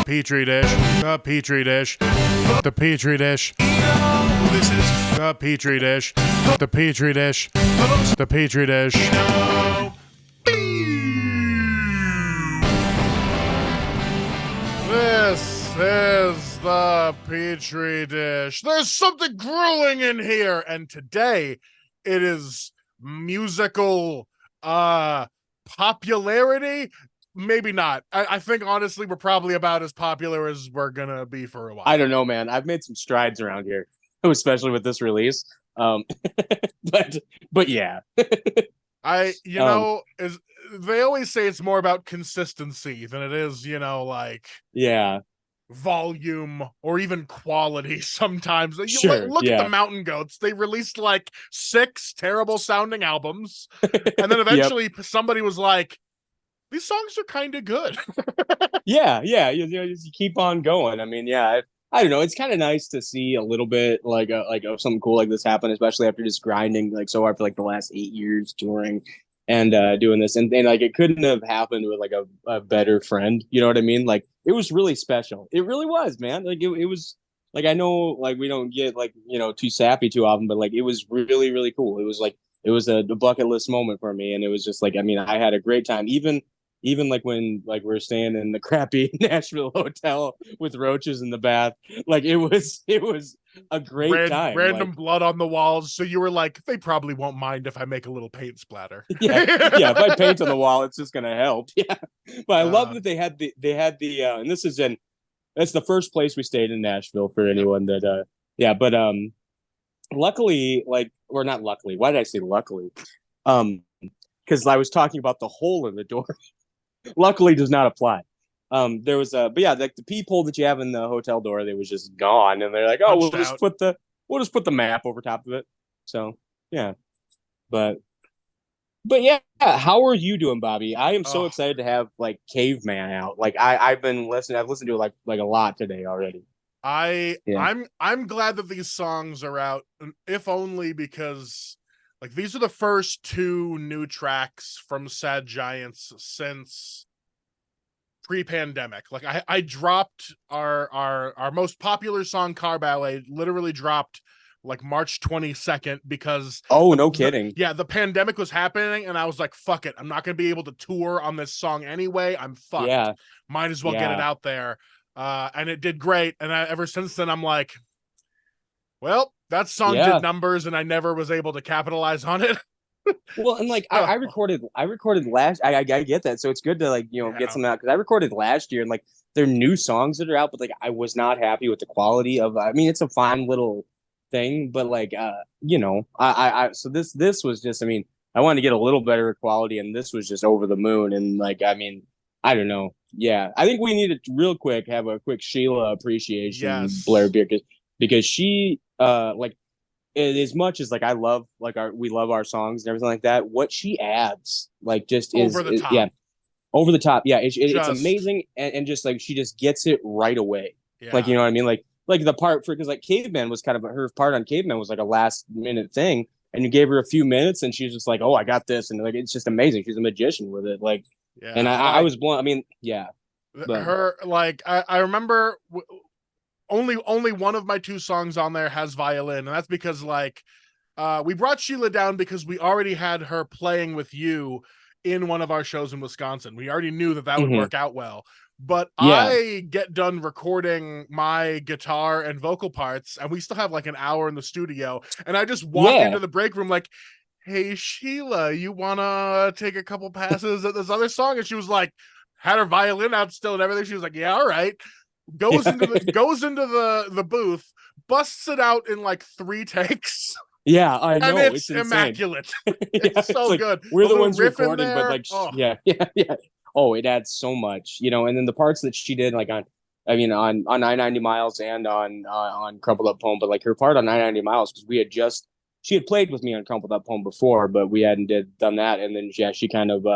Petri Dish, the Petri Dish, the Petri Dish. This is The Petri Dish, the Petri Dish, the Petri Dish. This is the Petri Dish. There's something grueling in here, and today it is musical popularity. Maybe not. I think honestly we're probably about as popular as we're gonna be for a while. I don't know, man. I've made some strides around here, especially with this release. But yeah. Is they always say it's more about consistency than it is, like Yeah. volume or even quality sometimes. Sure, Look yeah. at the Mountain Goats. They released like 6 terrible sounding albums. And then eventually somebody was like, these songs are kind of good. Yeah. You keep on going. I mean, yeah, I don't know. It's kind of nice to see a little bit like of something cool like this happen, especially after just grinding like so hard for like the last 8 years touring and doing this. And like it couldn't have happened with like a better friend. You know what I mean? Like it was really special. It really was, man. Like it was like, I know like we don't get like, too sappy too often, but like it was really, really cool. It was like it was a bucket list moment for me. And it was just like, I mean, I had a great time. Even like when like we're staying in the crappy Nashville hotel with roaches in the bath, like it was a great time. Random blood on the walls. So you were like, they probably won't mind if I make a little paint splatter. yeah. If I paint on the wall, it's just gonna help. Yeah, but I love that they had the and that's the first place we stayed in Nashville for anyone that but luckily, like, or not luckily. Why did I say luckily? Because I was talking about the hole in the door. Luckily does not apply. There was but yeah, like the peephole that you have in the hotel door, they was just gone, and they're like, oh, we'll just put the map over top of it. So yeah, but yeah, how are you doing, Bobby? I am so excited to have like Caveman out. Like I've listened to it like a lot today already. I'm glad that these songs are out, if only because like these are the first 2 new tracks from Sad Giants since pre-pandemic. Like I dropped our most popular song, Car Ballet, literally dropped like March 22nd because no kidding. The pandemic was happening and I was like, fuck it. I'm not gonna be able to tour on this song anyway. I'm fucked. Yeah. Might as well get it out there. And it did great. And ever since then I'm like, well, that song did numbers, and I never was able to capitalize on it. Well, and like I recorded last. I get that, so it's good to like get some out because I recorded last year, and like they're new songs that are out, but like I was not happy with the quality of. I mean, it's a fine little thing, but like so this was just. I mean, I wanted to get a little better quality, and this was just over the moon. And like, I mean, I don't know. Yeah, I think we need to real quick have a quick Sheila appreciation, Blair Beer, because she like as much as like I love like we love our songs and everything like that, what she adds like just over the top. Over the top. It's amazing, and just like she just gets it right away. Like, you know what I mean, like the part for because like Caveman was kind of her part on Caveman was like a last minute thing, and you gave her a few minutes and she's just like, oh, I got this, and like it's just amazing. She's a magician with it. Like and I was blown. I mean, but her like I remember only one of my 2 songs on there has violin, and that's because like we brought Sheila down because we already had her playing with you in one of our shows in Wisconsin. We already knew that would work out well. But I get done recording my guitar and vocal parts, and we still have like an hour in the studio, and I just walk into the break room like, hey Sheila, you wanna take a couple passes at this other song? And she was like, had her violin out still and everything. She was like, yeah, all right. Goes into the booth, busts it out in like 3 takes. Yeah, I know. And it's immaculate. It's so like, good. We're the ones recording, but like, yeah. Oh, it adds so much, and then the parts that she did, like on 990 Miles and on Crumpled Up Poem, but like her part on 990 Miles, because she had played with me on Crumpled Up Poem before, but we hadn't done that, and then she kind of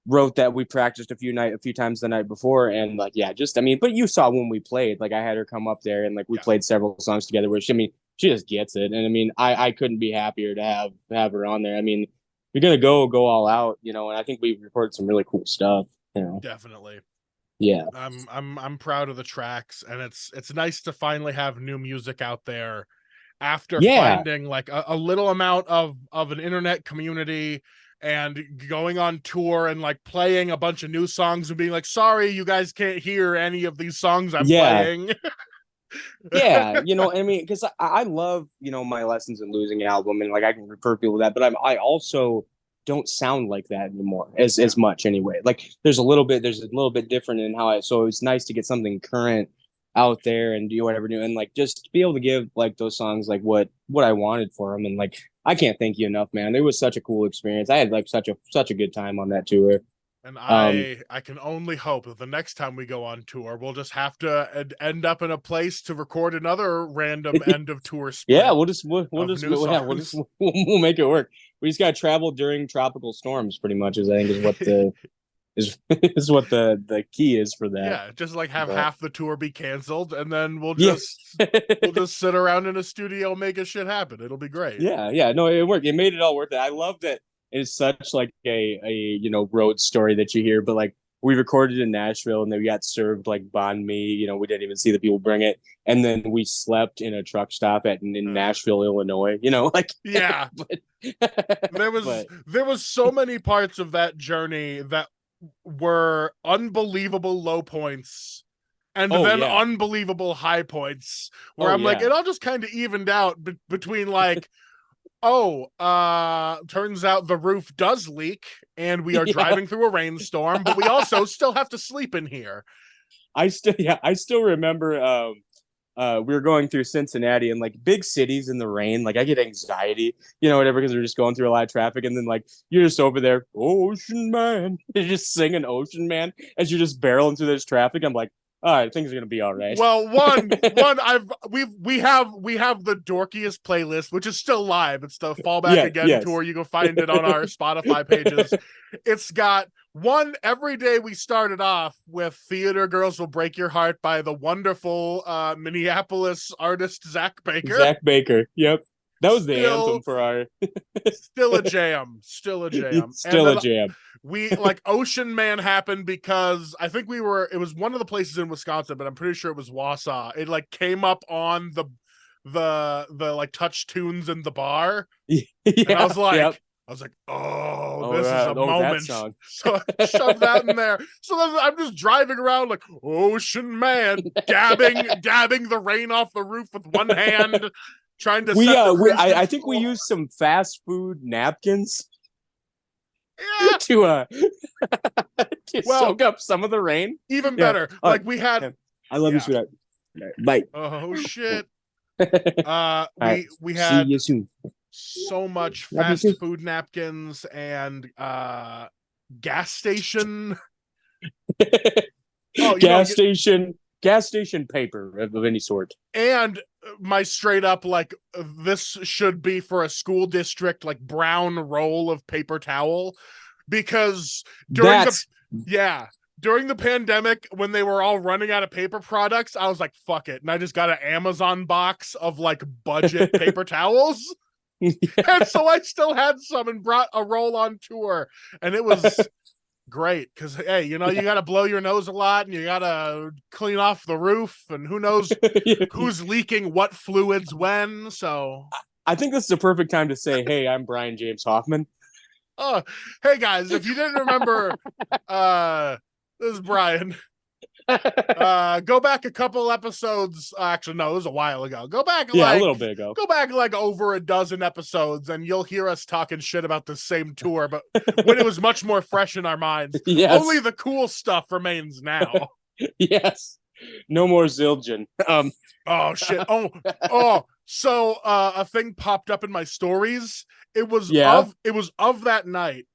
wrote that. We practiced a few times the night before, and like but you saw when we played, like I had her come up there and like we played several songs together where she just gets it, and I mean I couldn't be happier to have her on there. I mean, you're gonna go all out, and I think we recorded some really cool stuff. Definitely. Yeah. I'm proud of the tracks, and it's nice to finally have new music out there after Yeah. finding like a little amount of an internet community and going on tour and like playing a bunch of new songs and being like, sorry, you guys can't hear any of these songs I'm Yeah. playing. Yeah, I mean, because I love, My Lessons in Losing album, and like I can refer people to that, but I also don't sound like that anymore as much anyway. Like there's a little bit different in how so it's nice to get something current out there and do whatever new, and like just to be able to give like those songs like what I wanted for them, and like I can't thank you enough, man. It was such a cool experience. I had like such a good time on that tour. And Um, I can only hope that the next time we go on tour, we'll just have to end up in a place to record another random end of tour Yeah, split we'll of just new yeah, we'll just songs. we'll make it work. We just gotta travel during tropical storms, pretty much. Is I think is what the is what the key is for that. Yeah, just like have But half the tour be canceled, and then yeah, we'll just sit around in a studio making shit happen. It'll be great. yeah. No, it worked. It made it all worth it. I love that it's such like a road story that you hear, but like we recorded in Nashville and then we got served like banh mi. We didn't even see the people bring it, and then we slept in a truck stop in Nashville, Illinois. Like Yeah, but but there was so many parts of that journey that were unbelievable low points and oh then yeah, unbelievable high points where oh I'm like, yeah. it all just kind of evened out between like, turns out the roof does leak and we are Yeah. driving through a rainstorm, but we also still have to sleep in here. I still remember we were going through Cincinnati and like big cities in the rain, like I get anxiety, whatever, because we're just going through a lot of traffic, and then like you're just over there, Ocean Man. You're just singing Ocean Man as you're just barreling through this traffic. I'm like, all right, things are gonna be all right. Well, we have the dorkiest playlist, which is still live. It's the Fallback Yeah, Again yes. tour. You can find it on our Spotify pages. It's got one every day. We started off with "Theater Girls Will Break Your Heart" by the wonderful Minneapolis artist Zach Baker. Zach Baker. Yep. That was the anthem Still, for our still a jam. Still a jam. And still a then jam. we like Ocean Man happened because I think it was one of the places in Wisconsin, but I'm pretty sure it was Wausau. It like came up on the like touch tunes in the bar, and Yeah, yep. I was like, oh, Oh, this is a that moment. song. So I shoved that in there. So then I'm just driving around like Ocean Man, dabbing the rain off the roof with one hand, trying to set the cruise I think we control. used some fast food napkins Yeah. to to Well, soak up some of the rain. even Yeah. better. All Like right. we had, Yeah. I love you, yeah. sweetheart. Bye. Oh shit. All right. We See had you soon. so much Love you fast too. food napkins and gas station. Oh, Gas station paper of any sort. and my straight up like this should be for a school district like brown roll of paper towel because during That's during the pandemic when they were all running out of paper products, I was like, fuck it. And I just got an Amazon box of like budget paper towels. And so I still had some and brought a roll on tour. And it was great because, hey, you got to blow your nose a lot and you got to clean off the roof. And who knows who's leaking what fluids when. So, I think this is the perfect time to say, hey, I'm Brian James Hoffman. Hey guys, if you didn't remember, this is Brian. Go back a couple episodes. Actually, no, it was a while ago. A little bit ago. Go back like over a dozen episodes, and you'll hear us talking shit about the same tour, but when it was much more fresh in our minds. Yes. Only the cool stuff remains now. Yes. No more Zildjian. Oh shit. Oh. So a thing popped up in my stories. It was of that night,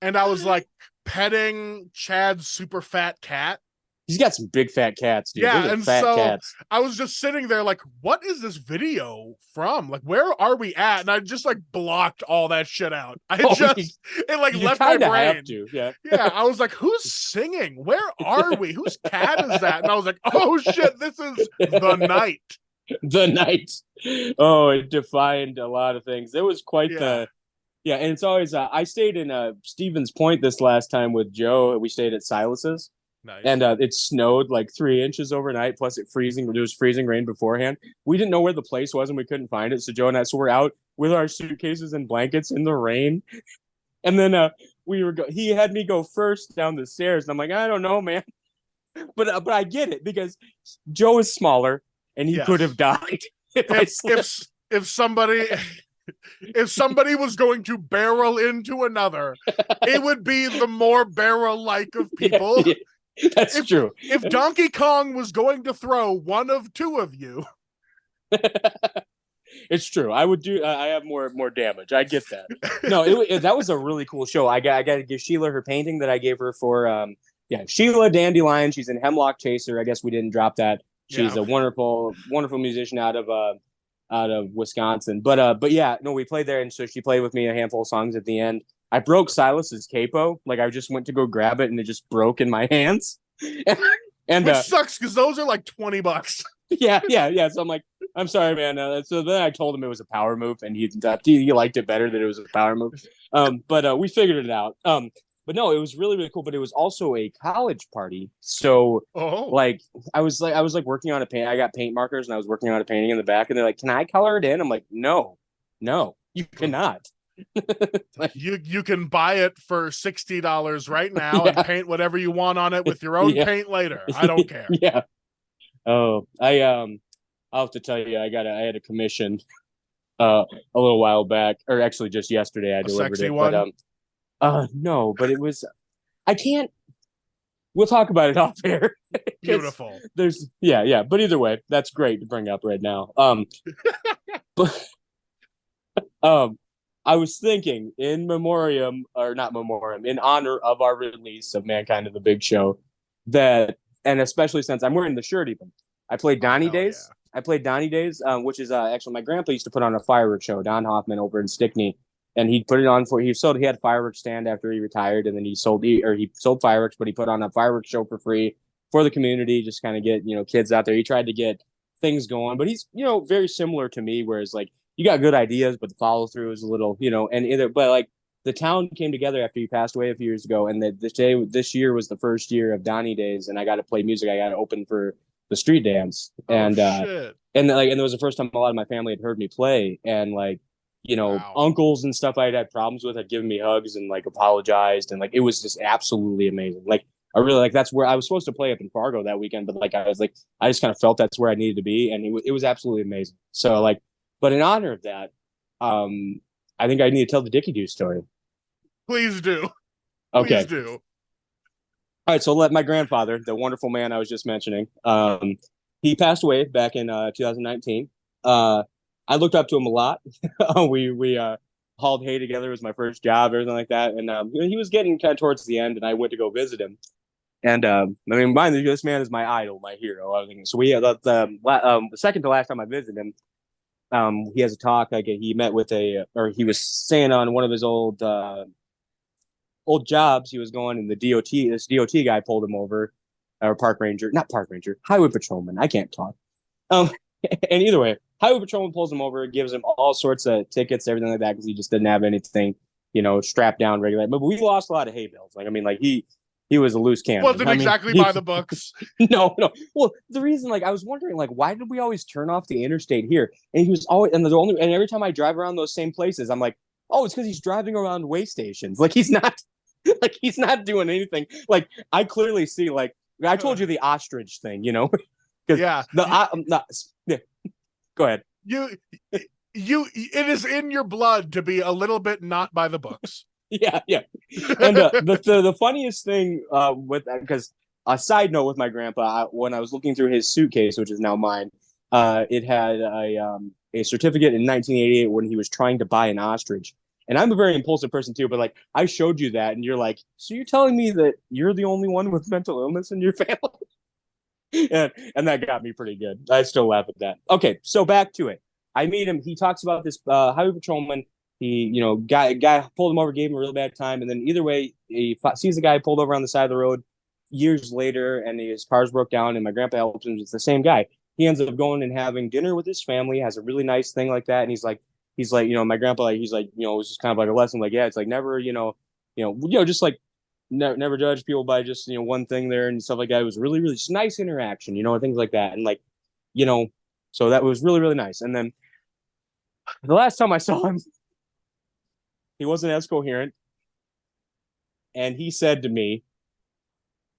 and I was like petting Chad's super fat cat. He's got some big fat cats, dude. Yeah, and so cats. I was just sitting there like, what is this video from? Like, where are we at? And I just like blocked all that shit out. It left my brain. Have to, yeah. Yeah, I was like, who's singing? Where are we? Whose cat is that? And I was like, oh shit, this is the night. The night. Oh, it defined a lot of things. It was quite and it's always I stayed in Stevens Point this last time with Joe. We stayed at Silas's. Nice. And it snowed like 3 inches overnight. Plus, it was freezing rain beforehand. We didn't know where the place was, and we couldn't find it. So Joe and I, so we're out with our suitcases and blankets in the rain. And then he had me go first down the stairs, and I'm like, I don't know, man, but I get it because Joe is smaller, and he could have died if somebody if somebody was going to barrel into another, it would be the more barrel-like of people. Yeah. That's true. If Donkey Kong was going to throw one of two of you, it's true. I would do. I have more damage. I get that. No, that was a really cool show. I got to give Sheila her painting that I gave her for. Sheila Dandelion. She's in Hemlock Chaser. I guess we didn't drop that. She's a wonderful musician out of Wisconsin. But yeah, no, we played there, and so she played with me a handful of songs at the end. I broke Silas's capo. Like I just went to go grab it, and it just broke in my hands. and which sucks because those are like $20. Yeah. So I'm like, I'm sorry, man. So then I told him it was a power move, and he liked it better that it was a power move. But we figured it out. But no, it was really, really cool. But it was also a college party. So like I was working on a paint. I got paint markers, and I was working on a painting in the back, and they're like, "Can I color it in?" I'm like, No, you cannot. You can buy it for $60 right now and paint whatever you want on it with your own paint later. I don't care. Yeah. Oh, I'll have to tell you, I had a commission a little while back, or actually just yesterday I delivered sexy it. One? But no, but it was I can't we'll talk about it off air. Beautiful. But either way, that's great to bring up right now. But I was thinking in honor of our release of Mankind of the Big Show, that, and especially since I'm wearing the shirt even, I played Donnie Days. Yeah. I played Donnie Days, which is actually my grandpa used to put on a fireworks show, Don Hoffman over in Stickney. And he put it on he had a fireworks stand after he retired, and then he sold fireworks, but he put on a fireworks show for free for the community, just kind of get, kids out there. He tried to get things going, but he's, very similar to me, whereas like, you got good ideas, but the follow through is a little, but like the town came together after he passed away a few years ago. And this year was the first year of Donnie Days. And I got to play music. I got to open for the street dance. And it was the first time a lot of my family had heard me play. And like, uncles and stuff I had problems with had given me hugs and like apologized. And like, it was just absolutely amazing. Like, I really that's where I was supposed to play up in Fargo that weekend. But like, I just kind of felt that's where I needed to be. And it was absolutely amazing. So like, but in honor of that, I think I need to tell the Dickie Dish story. Please do. Okay. Please do. All right. So my grandfather, the wonderful man I was just mentioning, he passed away back in 2019. I looked up to him a lot. We hauled hay together. It was my first job, everything like that. And he was getting kind of towards the end, and I went to go visit him. And mind you, this man is my idol, my hero. So we the second to last time I visited him. He has a talk. Like he met with he was saying on one of his old jobs he was going, and this DOT guy pulled him over, or highway patrolman. I can't talk. And either way, highway patrolman pulls him over, gives him all sorts of tickets, everything like that, because he just didn't have anything, strapped down regularly. But we lost a lot of hay bales. Like, I mean, like he was a loose cannon. Wasn't exactly by the books. No. Well, the reason, like, I was wondering, like, why did we always turn off the interstate here? And he was always, and every time I drive around those same places, I'm like, oh, it's because he's driving around way stations. Like, he's not doing anything. Like, I clearly see, like, I told you the ostrich thing, Yeah. Go ahead. It is in your blood to be a little bit not by the books. Yeah. And the funniest thing because a side note with my grandpa, when I was looking through his suitcase, which is now mine, it had a certificate in 1988 when he was trying to buy an ostrich. And I'm a very impulsive person too, but like I showed you that, and you're like, so you're telling me that you're the only one with mental illness in your family? and that got me pretty good. I still laugh at that. Okay, so back to it. I meet him. He talks about this highway patrolman. He, guy pulled him over, gave him a real bad time. And then either way, he sees the guy pulled over on the side of the road years later, and his car's broke down, and my grandpa helps him. It's the same guy. He ends up going and having dinner with his family, has a really nice thing like that. And he's like, my grandpa, like, he's like, it was just kind of like a lesson. Like, yeah, it's like never, just like never judge people by just one thing there and stuff like that. It was really really just nice interaction, and things like that, and like you know, so that was really really nice. And then the last time I saw him, he wasn't as coherent, and he said to me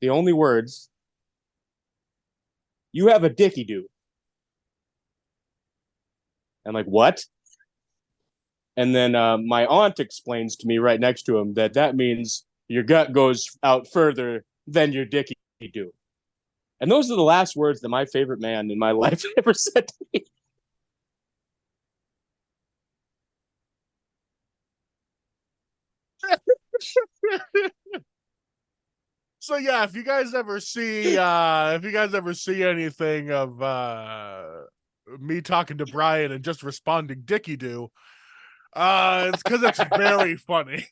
the only words, "You have a Dickie do." I'm like, what? And then my aunt explains to me right next to him that means your gut goes out further than your Dickie do. And those are the last words that my favorite man in my life ever said to me. So yeah, if you guys ever see anything of me talking to Brian and just responding Dickie do, it's because it's very funny.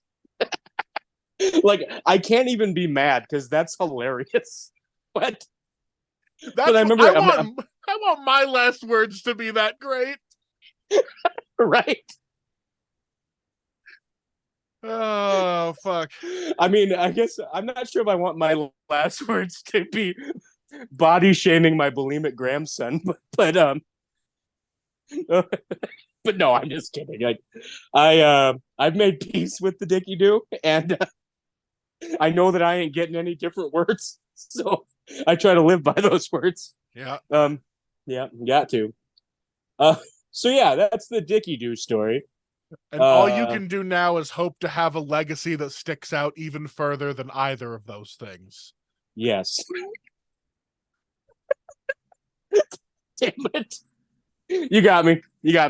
Like, I can't even be mad because that's hilarious. But That's I remember I want my last words to be that great. right. Oh fuck. I mean, I guess I'm not sure if I want my last words to be body shaming my bulimic grandson, but but no, I'm just kidding. I've made peace with the Dickie do, and I know that I ain't getting any different words, so I try to live by those words. Yeah. Yeah, got to. So yeah, that's the Dickie do story. And all you can do now is hope to have a legacy that sticks out even further than either of those things. Yes. Damn it. You got me.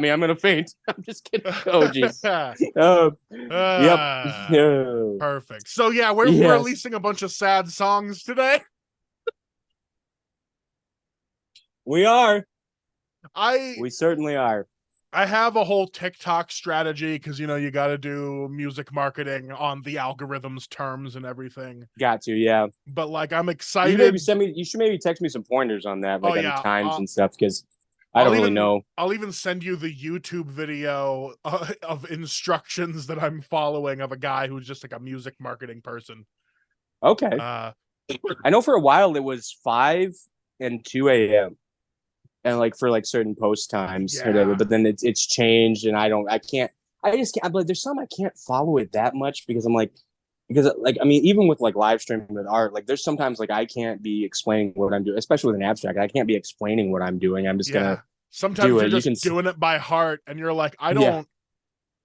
I'm gonna faint. I'm just kidding. Oh jeez. Yep. Perfect. So yeah, we're releasing a bunch of sad songs today. We are. We certainly are. I have a whole TikTok strategy because you got to do music marketing on the algorithm's terms and everything. Got to, yeah. But like, I'm excited. You should maybe text me some pointers on that, like on times and stuff, because I don't really know. I'll even send you the YouTube video of instructions that I'm following of a guy who's just like a music marketing person. Okay. I know for a while it was 5 and 2 a.m. and like for like certain post times or whatever, but then it's changed, and I can't. I'm like, there's some I can't follow it that much because I mean, even with like live streaming with art, like there's sometimes like I can't be explaining what I'm doing, especially with an abstract. I can't be explaining what I'm doing. I'm just gonna sometimes you're just doing it by heart, and you're like, I don't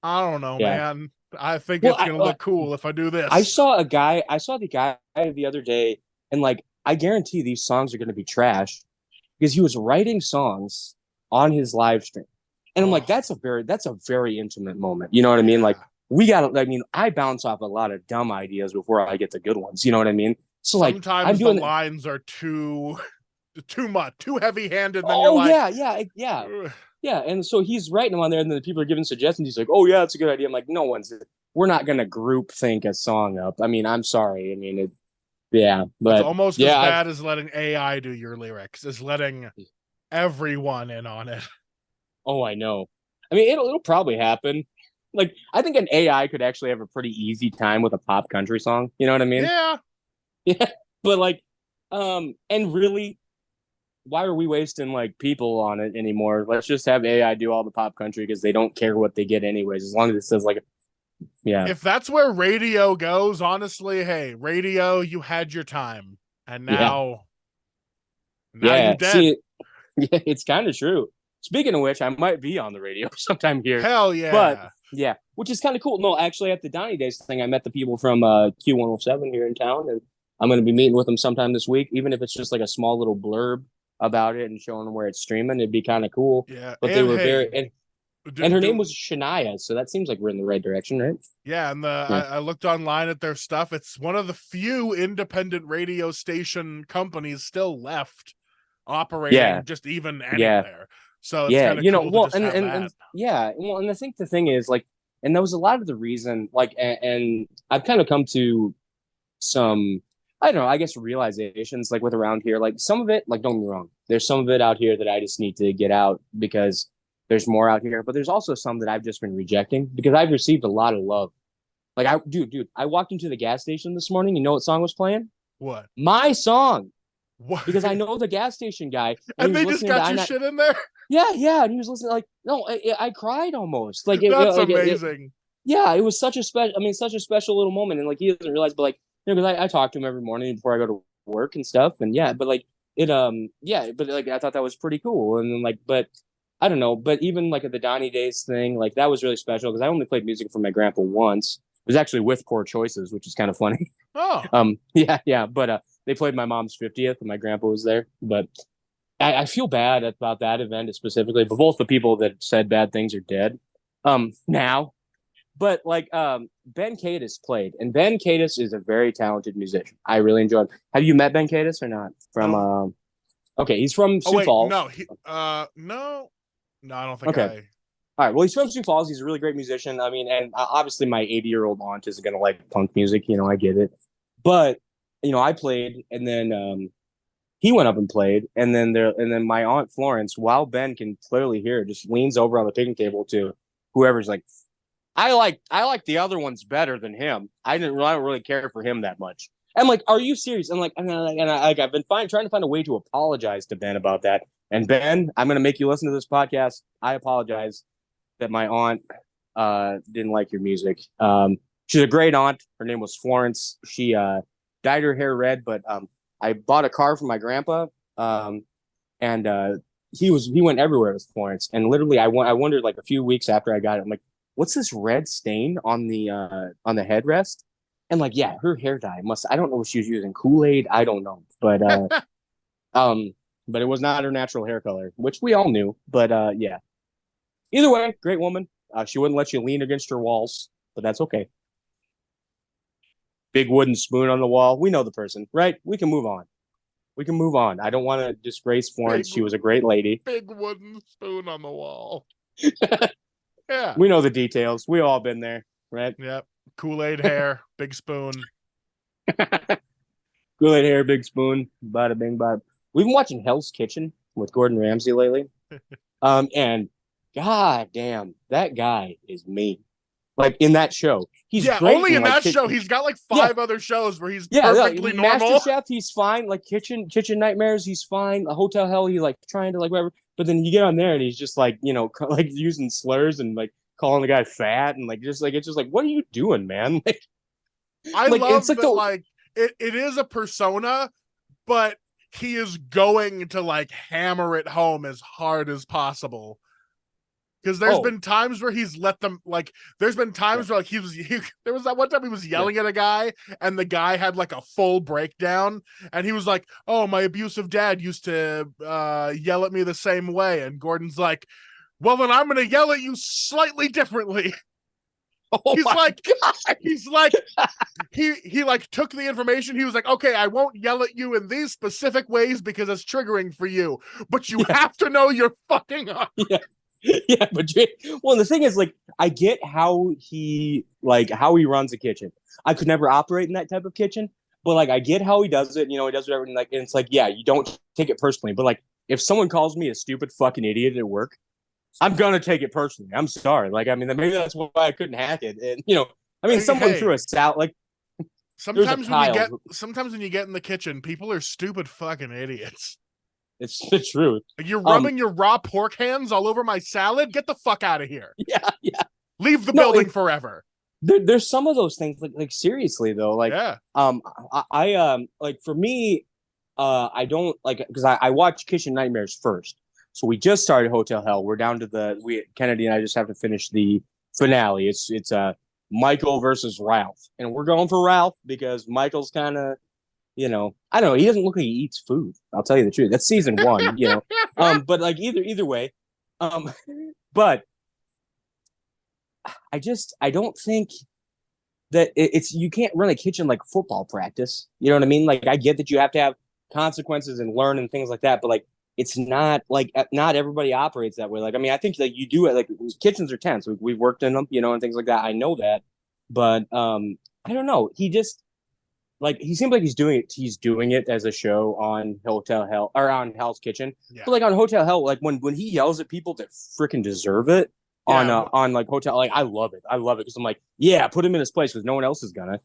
know, man. I think it's gonna look cool if I do this. I saw the guy the other day, and like I guarantee these songs are gonna be trash because he was writing songs on his live stream. And I'm like, that's a very intimate moment. You know what I mean? Like I bounce off a lot of dumb ideas before I get the good ones. You know what I mean? So like sometimes the lines are too much, too heavy handed. Then you're like, yeah. And so he's writing them on there, and then the people are giving suggestions. He's like, oh yeah, that's a good idea. I'm like, we're not gonna group think a song up. I mean, I'm sorry. I mean, but it's almost as bad as letting AI do your lyrics, is letting everyone in on it. Oh, I know. I mean, it'll probably happen. Like, I think an AI could actually have a pretty easy time with a pop country song. You know what I mean? Yeah. Yeah. But like, and really, why are we wasting like people on it anymore? Let's just have AI do all the pop country because they don't care what they get anyways, as long as it says like, yeah. If that's where radio goes, honestly, hey, radio, you had your time, and now you're dead. See, yeah, it's kind of true. Speaking of which, I might be on the radio sometime here. Hell yeah. But yeah, which is kind of cool. No, actually at the Donny Days thing, I met the people from Q107 here in town, and I'm going to be meeting with them sometime this week, even if it's just like a small little blurb about it and showing them where it's streaming. It'd be kind of cool. Yeah. But they were and her name was Shania, so that seems like we're in the right direction, right? Yeah, and I looked online at their stuff. It's one of the few independent radio station companies still left operating just even anywhere. So it's kind of cool to just have that. And I think the thing is like, and that was a lot of the reason, like, and I've kind of come to some, I don't know, I guess realizations like with around here, like some of it, like don't get me wrong, there's some of it out here that I just need to get out because there's more out here, but there's also some that I've just been rejecting because I've received a lot of love Like dude, I walked into the gas station this morning. You know what song was playing? What? My song. What? Because I know the gas station guy, and he And was they just listening got to your shit in there? yeah, and he was listening like, no, I cried almost. Like That's amazing. yeah, it was such a special. I mean, such a special little moment, and like he doesn't realize, but like, because I talk to him every morning before I go to work and stuff, and yeah, but like yeah, but like I thought that was pretty cool, and then like, but I don't know, but even like at the Donnie Days thing, like that was really special because I only played music for my grandpa once. It was actually with Poor Choices, which is kind of funny. Oh. Yeah, but they played my mom's 50th, and my grandpa was there, but. I feel bad about that event specifically, but both the people that said bad things are dead now. But like Ben Cadis played, and Ben Cadis is a very talented musician. I really enjoyed. Have you met Ben Cadis or not? From okay, he's from Sioux Falls. No, no, I don't think Okay. I. All right, well, he's from Sioux Falls. He's a really great musician. I mean, and obviously my 80-year-old aunt is gonna like punk music. You know, I get it. But I played, and then he went up and played, and then my aunt Florence, while Ben can clearly hear, just leans over on the picnic table to whoever's like, I like the other ones better than him. I don't really care for him that much. I'm like, are you serious? I'm like, I've been trying to find a way to apologize to Ben about that. And Ben, I'm gonna make you listen to this podcast. I apologize that my aunt didn't like your music. She's a great aunt. Her name was Florence. She dyed her hair red, but I bought a car for my grandpa, and he went everywhere with Florence. And literally, I wondered like a few weeks after I got it, I'm like, what's this red stain on the headrest? And like, yeah, her hair dye I don't know if she was using Kool-Aid, I don't know, but but it was not her natural hair color, which we all knew. But yeah, either way, great woman. She wouldn't let you lean against her walls, but that's okay. Big wooden spoon on the wall. We know the person, right? We can move on. I don't want to disgrace Florence. She was a great lady. Big wooden spoon on the wall. Yeah. We know the details. We all been there, right? Yep. Kool-Aid hair, big spoon. Kool-Aid hair, big spoon. Bada bing, bada. We've been watching Hell's Kitchen with Gordon Ramsay lately. And god damn, that guy is mean. Like in that show, he's great only in like, that show. He's got like 5 other shows where he's perfectly like, normal. Master Chef, he's fine. Like Kitchen Nightmares, he's fine. Hotel Hell, he like trying to like whatever. But then you get on there and he's just like like using slurs and like calling the guy fat and like just like it's just like, what are you doing, man? I love that like it is a persona, but he is going to like hammer it home as hard as possible. Because there's been times where he's let them like. There's been times where like there was that one time he was yelling at a guy and the guy had like a full breakdown and he was like, "Oh, my abusive dad used to yell at me the same way," and Gordon's like, "Well, then I'm gonna yell at you slightly differently." He's like, he like took the information. He was like, "Okay, I won't yell at you in these specific ways because it's triggering for you, but you have to know you're fucking up." Yeah. Yeah, but the thing is, like, I get how he runs a kitchen. I could never operate in that type of kitchen, but like, I get how he does it. He does everything like, and it's like, yeah, you don't take it personally. But like, if someone calls me a stupid fucking idiot at work, I'm gonna take it personally. I'm sorry. Like, I mean, maybe that's why I couldn't hack it. And I mean, someone threw a salad. Like, sometimes when you get in the kitchen, people are stupid fucking idiots. It's the truth. You're rubbing your raw pork hands all over my salad? Get the fuck out of here. Yeah. Leave the building forever. There's some of those things like seriously though. Like I like for me, I don't like because I watch Kitchen Nightmares first. So we just started Hotel Hell. We're down to Kennedy and I just have to finish the finale. It's Michael versus Ralph. And we're going for Ralph because Michael's kind of I don't know. He doesn't look like he eats food. I'll tell you the truth. That's season 1, But like either way, but I don't think that you can't run a kitchen like football practice. You know what I mean? Like I get that you have to have consequences and learn and things like that, but like it's not like not everybody operates that way. Like I mean, I think that you do it like kitchens are tense. We've worked in them, and things like that. I know that, but I don't know. He just. Like he seems like he's doing it as a show on Hotel Hell or on Hell's Kitchen. Yeah. But like on Hotel Hell, like when he yells at people that freaking deserve it, on like hotel. Like I love it because I'm like, yeah, put him in his place because no one else is gonna,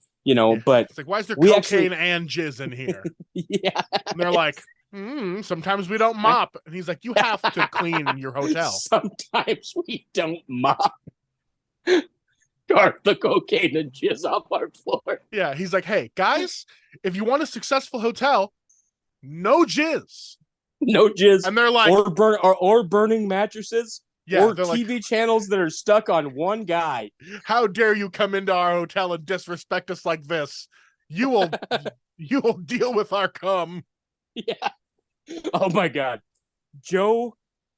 But it's like, why is there we cocaine and jizz in here? yeah, And they're like, sometimes we don't mop. And he's like, you have to clean your hotel. Sometimes we don't mop. Guard the cocaine and jizz off our floor. Yeah, he's like, hey guys, if you want a successful hotel, no jizz. No jizz. And they're like, or burning mattresses. Yeah, or TV like, channels that are stuck on one guy. How dare you come into our hotel and disrespect us like this? You will deal with our cum. Yeah. Oh my God. Joe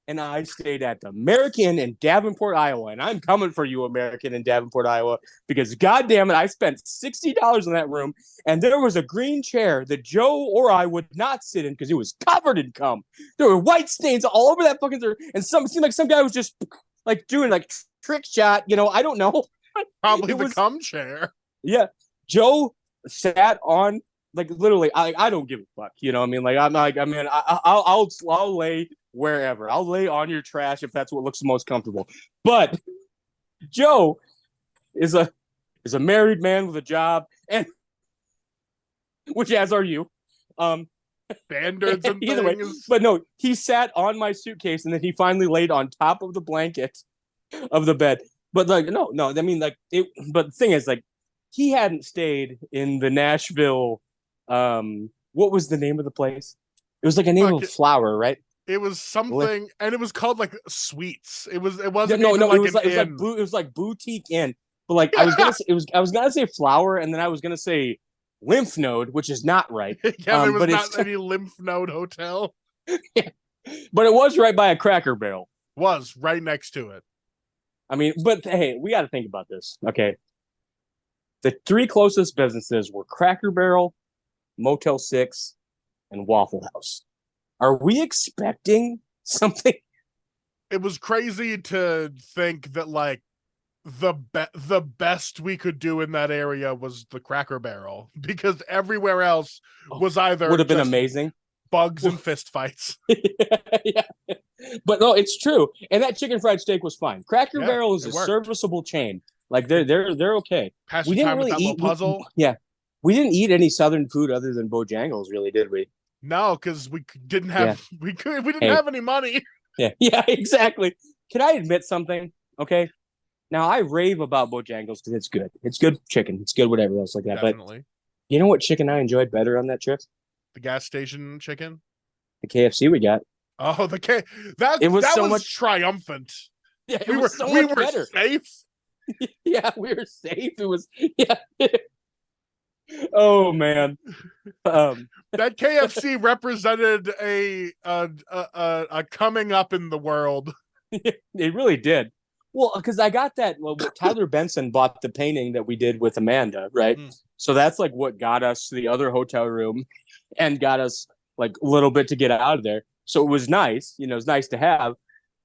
and I stayed at the American in Davenport, Iowa, and I'm coming for you, American in Davenport, Iowa, because goddamn it, I spent $60 in that room, and there was a green chair that Joe or I would not sit in because it was covered in cum. There were white stains all over that fucking thing, and it seemed like some guy was just like doing like trick shot, I don't know. Probably the cum chair. Yeah, Joe sat on. Like literally, I don't give a fuck. I mean, like I'll lay wherever. I'll lay on your trash if that's what looks the most comfortable. But Joe is a married man with a job, and which as are you. Standards and either way, but no, he sat on my suitcase and then he finally laid on top of the blanket of the bed. But like no, I mean like it. But the thing is, like, he hadn't stayed in the Nashville. What was the name of the place? It was like a name of a flower, right? It was something, and it was called like Sweets. It wasn't. No, like it was like Boutique Inn. But like I was gonna say flower, and then I was gonna say lymph node, which is not right. Yeah, there was not any lymph node hotel. Yeah. But it was right by a Cracker Barrel. Was right next to it. I mean, but hey, we got to think about this. Okay, the three closest businesses were Cracker Barrel, Motel 6, and Waffle House. Are we expecting something? It was crazy to think that like the best we could do in that area was the Cracker Barrel, because everywhere else was either would have been amazing bugs and fist fights. Yeah. But no, it's true. And that chicken fried steak was fine. Cracker Barrel is a serviceable chain. Like they're okay. We didn't really eat puzzle. We didn't eat any Southern food other than Bojangles, really, did we? No, because we didn't have we didn't have any money. Yeah, exactly. Can I admit something? Okay. Now I rave about Bojangles because it's good. It's good chicken. It's good whatever else like that. Definitely. But you know what chicken I enjoyed better on that trip? The gas station chicken. The KFC we got. Oh, that was triumphant. Yeah, we were better. Safe. Yeah, we were safe. It was Oh man, that KFC represented a coming up in the world. It really did. Well, because I got that. Well, Tyler Benson bought the painting that we did with Amanda, right? So that's like what got us to the other hotel room, and got us like a little bit to get out of there. So it was nice, it was nice to have.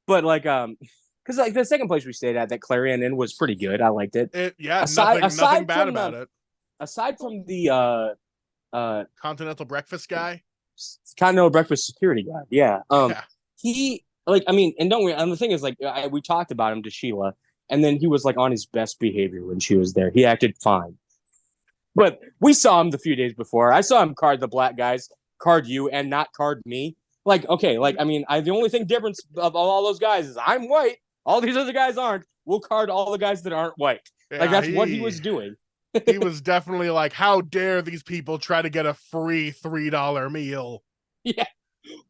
But like, because like the second place we stayed at, that Clarion Inn, was pretty good. I liked it. Nothing bad about it. Aside from the Continental Breakfast guy, Continental Breakfast security guy, he like, I mean, and the thing is, like, we talked about him to Sheila, and then he was like on his best behavior when she was there. He acted fine, but we saw him the few days before. I saw him card the black guys, card you, and not card me. Like, okay, like, I mean, the only thing difference of all those guys is I'm white. All these other guys aren't. We'll card all the guys that aren't white. Like, that's what he was doing. He was definitely like, how dare these people try to get a free $3 meal? Yeah.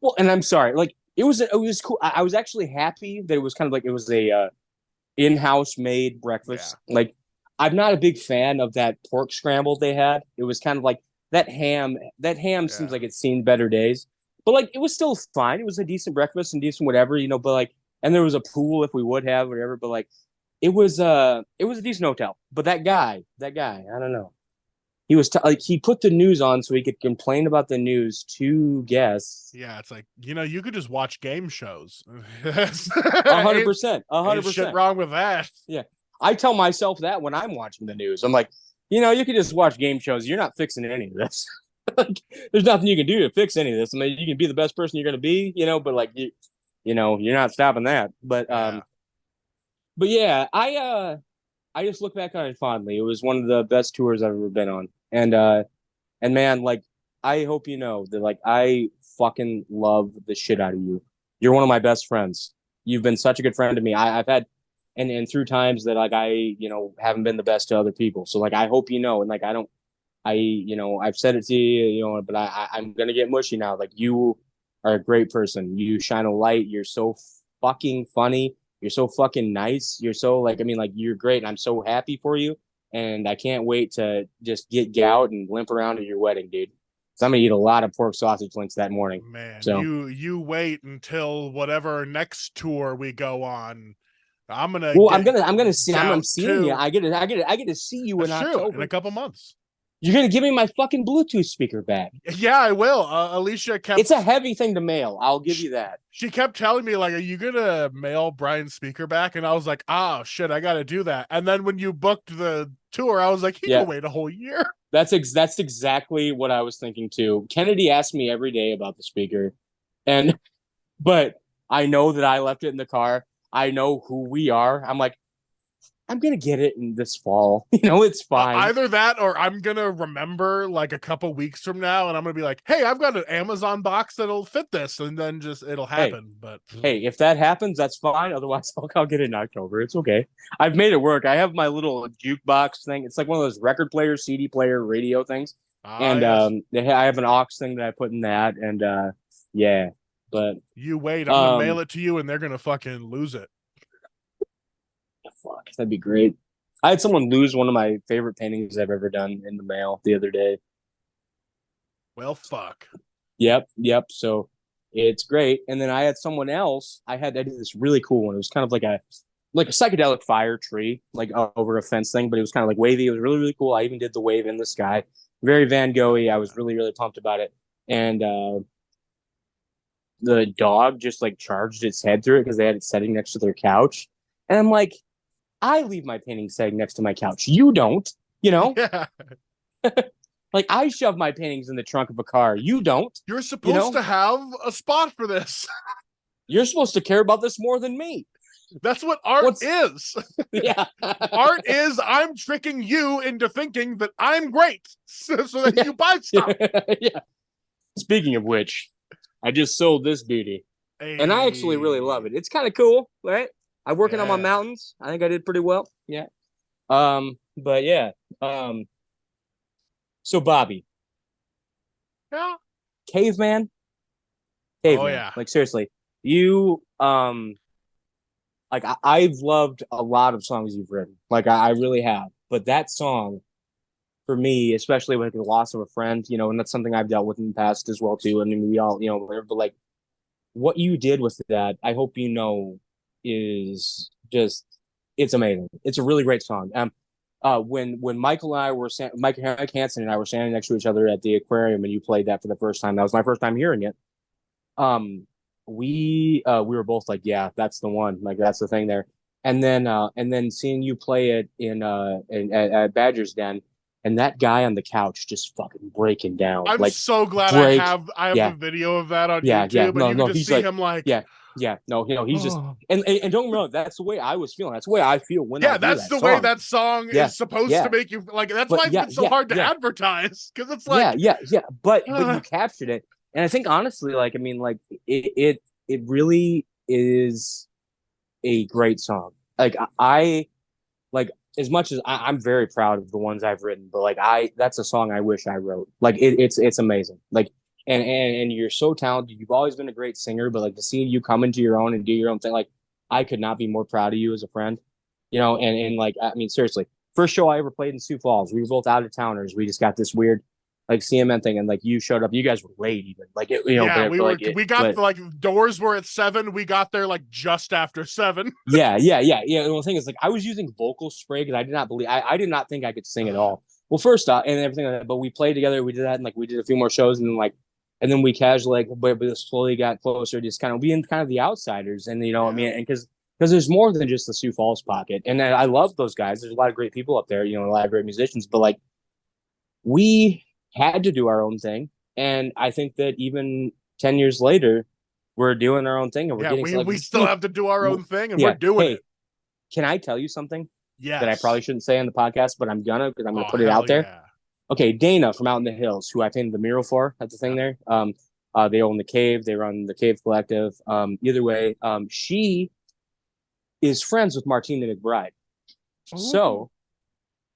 Well, and I'm sorry. Like, it was cool. I was actually happy that it was kind of like, it was a in-house made breakfast. Yeah. Like, I'm not a big fan of that pork scramble they had. It was kind of like that ham. That ham seems like it's seen better days. But like, it was still fine. It was a decent breakfast and decent whatever, but like, and there was a pool if we would have whatever, but like, it was a decent hotel. But that guy, I don't know. He was like, he put the news on so he could complain about the news to guests. Yeah, it's like, you could just watch game shows. 100%. Shit wrong with that. Yeah. I tell myself that when I'm watching the news. I'm like, you could just watch game shows. You're not fixing any of this. Like, there's nothing you can do to fix any of this. I mean, you can be the best person you're going to be, but like, you're not stopping that. But but yeah, I just look back on it fondly. It was one of the best tours I've ever been on. And man, like I hope you know that like I fucking love the shit out of you. You're one of my best friends. You've been such a good friend to me. I've had and through times that like I, haven't been the best to other people. So like I hope you know, and like I don't I've said it to you, but I'm gonna get mushy now. Like you are a great person. You shine a light. You're so fucking funny. You're so fucking nice. You're so like, I mean, like you're great. And I'm so happy for you. And I can't wait to just get gout and limp around at your wedding, dude. So I'm gonna eat a lot of pork sausage links that morning. Man, So you wait until whatever next tour we go on. I'm gonna well, get I'm gonna see I'm gout seeing you. too. I get to see you in That's true. In October. a couple months. You're gonna give me my fucking Bluetooth speaker back. Yeah, I will. Alicia kept. It's a heavy thing to mail. I'll give you that. She kept telling me like, "Are you gonna mail Brian's speaker back?" And I was like, "Oh shit, I gotta do that." And then when you booked the tour, I was like, "He can wait a whole year." That's exactly what I was thinking too. Kennedy asked me every day about the speaker, and but I know that I left it in the car. I know who we are. I'm like, I'm gonna get it in this fall. It's fine. Either that, or I'm gonna remember like a couple weeks from now, and I'm gonna be like, "Hey, I've got an Amazon box that'll fit this," and then just it'll happen. But hey, if that happens, that's fine. Otherwise, I'll get it in October. It's okay. I've made it work. I have my little jukebox thing. It's like one of those record player, CD player, radio things. And yes. I have an aux thing that I put in that. And yeah, but you wait, I'm gonna mail it to you, and they're gonna fucking lose it. Fuck, that'd be great. I had someone lose one of my favorite paintings I've ever done in the mail the other day. Well, fuck. Yep. So it's great. And then I had someone else. I did this really cool one. It was kind of like a psychedelic fire tree, like over a fence thing, but it was kind of like wavy. It was really, really cool. I even did the wave in the sky. Very Van Gogh-y. I was really, really pumped about it. And the dog just like charged its head through it because they had it sitting next to their couch. And I'm like, I leave my painting sitting next to my couch. You don't, Yeah. Like I shove my paintings in the trunk of a car. You don't. You're supposed to have a spot for this. You're supposed to care about this more than me. That's what art is. Yeah. Art is I'm tricking you into thinking that I'm great so that you buy stuff. Yeah. Speaking of which, I just sold this beauty. Hey. And I actually really love it. It's kind of cool, right? I'm working on my mountains. I think I did pretty well. Yeah. But yeah. So Bobby. Yeah. Caveman. Oh yeah. Like seriously. You like I've loved a lot of songs you've written. Like I really have. But that song for me, especially with the loss of a friend, and that's something I've dealt with in the past as well too. I mean, we all, but like what you did with that, I hope is just it's amazing. It's a really great song. When Michael and I were Mike Hansen and I were standing next to each other at the aquarium and you played that for the first time, that was my first time hearing it. We were both like, yeah, that's the one. Like that's the thing there. And then seeing you play it at Badger's Den, and that guy on the couch just fucking breaking down. I'm like, so glad I have a video of that on YouTube. Yeah. And you can just see him like, no, he's just and don't get me wrong, that's the way I was feeling. That's the way I feel when I that's that the song. way that song is supposed to make you like. That's why it's been so hard to advertise, because it's like but you captured it, and I think honestly, like I mean, like it really is a great song. Like I like as much as I'm very proud of the ones I've written, but like that's a song I wish I wrote. Like it's amazing. Like. And you're so talented. You've always been a great singer, but like to see you come into your own and do your own thing, like I could not be more proud of you as a friend, and like, I mean, seriously, first show I ever played in Sioux Falls, we were both out of towners. We just got this weird like CMN thing. And like you showed up, you guys were late even like, we got like doors were at 7. We got there like just after 7. Yeah. The thing is like, I was using vocal spray because I did not think I could sing at all. Well, first off, and everything like that, but we played together. We did that, and like we did a few more shows, and then like. And then we casually, like, but slowly got closer, just kind of being kind of the outsiders. And, I mean, and because there's more than just the Sioux Falls pocket. And I love those guys. There's a lot of great people up there, a lot of great musicians. But, like, we had to do our own thing. And I think that even 10 years later, we're doing our own thing. And we're we still have to do our own thing, and we're doing it. Can I tell you something Yes. that I probably shouldn't say on the podcast, but I'm gonna because I'm gonna put it hell out there. yeah. Okay, Dana from Out in the Hills, who I painted the mural for at the thing there. They own the Cave. They run the Cave Collective. Either way, she is friends with Martina McBride. Ooh.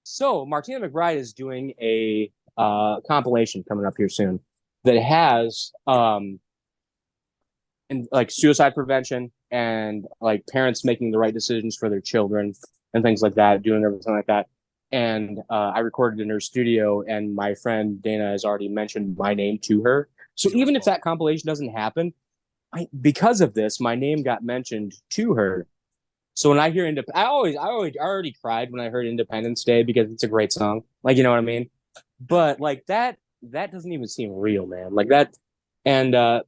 So Martina McBride is doing a compilation coming up here soon that has and like suicide prevention and like parents making the right decisions for their children and things like that, doing everything like that. And I recorded in her studio, and my friend Dana has already mentioned my name to her. So even if that compilation doesn't happen, because of this, my name got mentioned to her. So when I hear I already cried when I heard Independence Day because it's a great song. Like, you know what I mean? But like that doesn't even seem real, man. Like that, and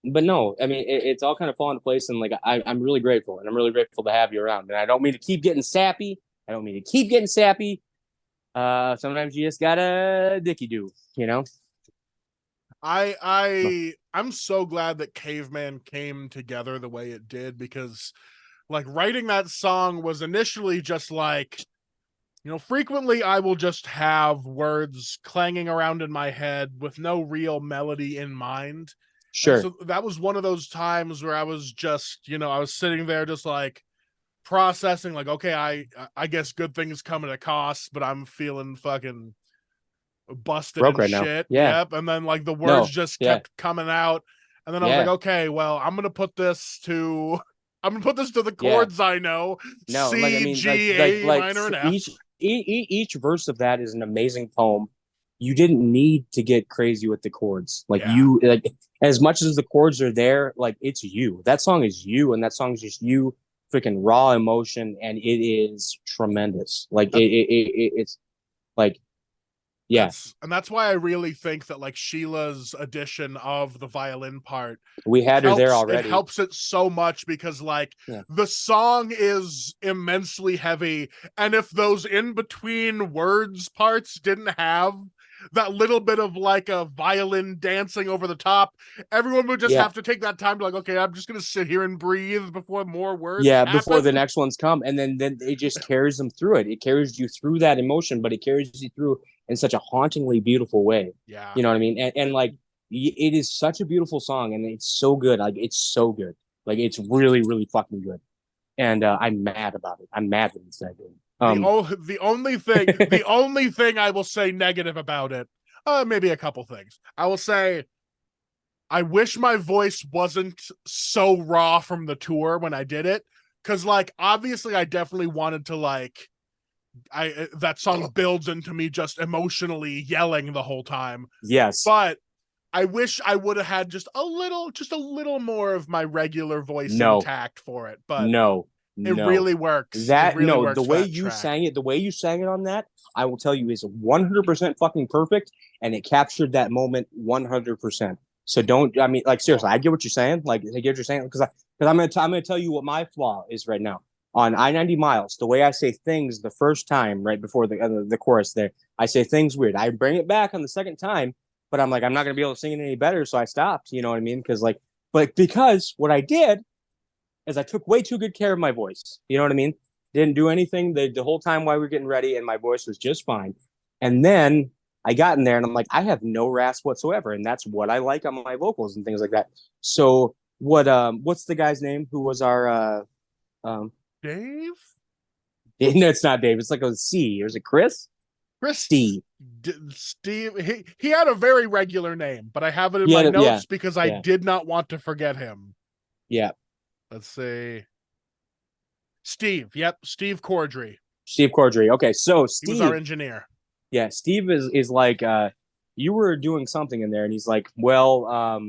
but no, I mean it's all kind of falling into place, and like I'm really grateful, and I'm really grateful to have you around. And I don't mean to keep getting sappy. Sometimes you just gotta Dickie do, you know. I'm so glad that Caveman came together the way it did, because like writing that song was initially just like, frequently I will just have words clanging around in my head with no real melody in mind. Sure. And so that was one of those times where I was just, I was sitting there just like processing, like, okay, I guess good things come at a cost, but I'm feeling fucking busted broke and right shit. Now. Yeah. Yep. And then like the words just kept coming out. And then I was like, okay, well, I'm gonna put this to the chords I know. No, C, like I mean, G, A minor, and F. Each verse of that is an amazing poem. You didn't need to get crazy with the chords. You like as much as the chords are there, like it's you. That song is you, and that song is just you, freaking raw emotion, and it is tremendous. Like it's like and that's why I really think that like Sheila's addition of the violin part, we had her there already. It helps it so much because like the song is immensely heavy, and if those in between words parts didn't have that little bit of like a violin dancing over the top, everyone would just have to take that time to like, okay, I'm just gonna sit here and breathe before more words happen. Before the next ones come, and then it just carries them through it. It carries you through that emotion, but it carries you through in such a hauntingly beautiful way. Yeah, you know what I mean. And like it is such a beautiful song, and it's so good. Like it's so good. Like it's really, really fucking good. And I'm mad about it. I'm mad that it's that good. The only thing I will say negative about it, maybe a couple things. I will say, I wish my voice wasn't so raw from the tour when I did it, because like obviously I definitely wanted to like, that song builds into me just emotionally yelling the whole time. Yes, but I wish I would have had just a little more of my regular voice intact for it. But it really works. The way you sang it on that, I will tell you, is 100% fucking perfect, and it captured that moment 100%. So don't, I mean, like seriously, I get what you're saying. Like I get what you're saying, because I'm gonna tell you what my flaw is right now on I-90 miles. The way I say things the first time, right before the chorus, there, I say things weird. I bring it back on the second time, but I'm like, I'm not gonna be able to sing it any better, so I stopped. You know what I mean? Because what I did is I took way too good care of my voice. You know what I mean? Didn't do anything the whole time while we were getting ready, and my voice was just fine. And then I got in there, and I'm like, I have no rasp whatsoever, and that's what I like on my vocals and things like that. So what's the guy's name who was our Dave? No, it's not Dave. It's like a C. Or is it Chris? Steve. Steve. He had a very regular name, but I have it in my notes because I did not want to forget him. Yeah. Let's see. Steve. Yep. Steve Cordry. Steve Cordry. Okay. So Steve, he was our engineer. Yeah. Steve is like, you were doing something in there, and he's like, well,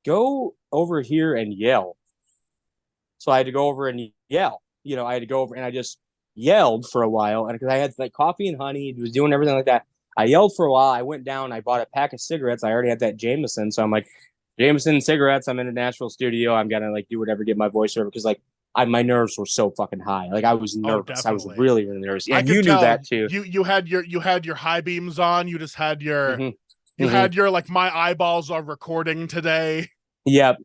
go over here and yell. So I had to go over and yell. You know, I had to go over, and I just yelled for a while. And because I had like coffee and honey, was doing everything like that. I yelled for a while. I went down, I bought a pack of cigarettes. I already had that Jameson. So I'm like, Jameson cigarettes. I'm in a Nashville studio. I'm gonna like do whatever, get my voice over, because like my nerves were so fucking high. Like I was nervous. I was really, really nervous. And you knew that too. You had your high beams on. You just had your had your like, my eyeballs are recording today. Yep.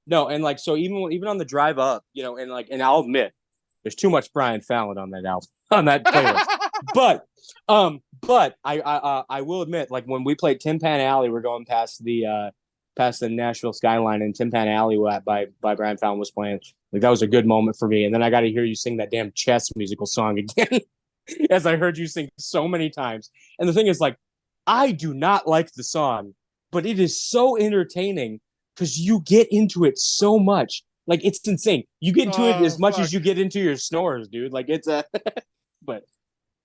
No, and like so even on the drive up, you know, and I'll admit, there's too much Brian Fallon on that album, on that playlist. But I will admit, like when we played Tin Pan Alley, we're going past the Nashville skyline, and Tin Pan Alley by Brian Fallon was playing. Like that was a good moment for me. And then I got to hear you sing that damn chess musical song again, as I heard you sing so many times. And the thing is, like, I do not like the song, but it is so entertaining because you get into it so much. Like it's insane. You get into it as much as you get into your snores, dude. Like it's a. But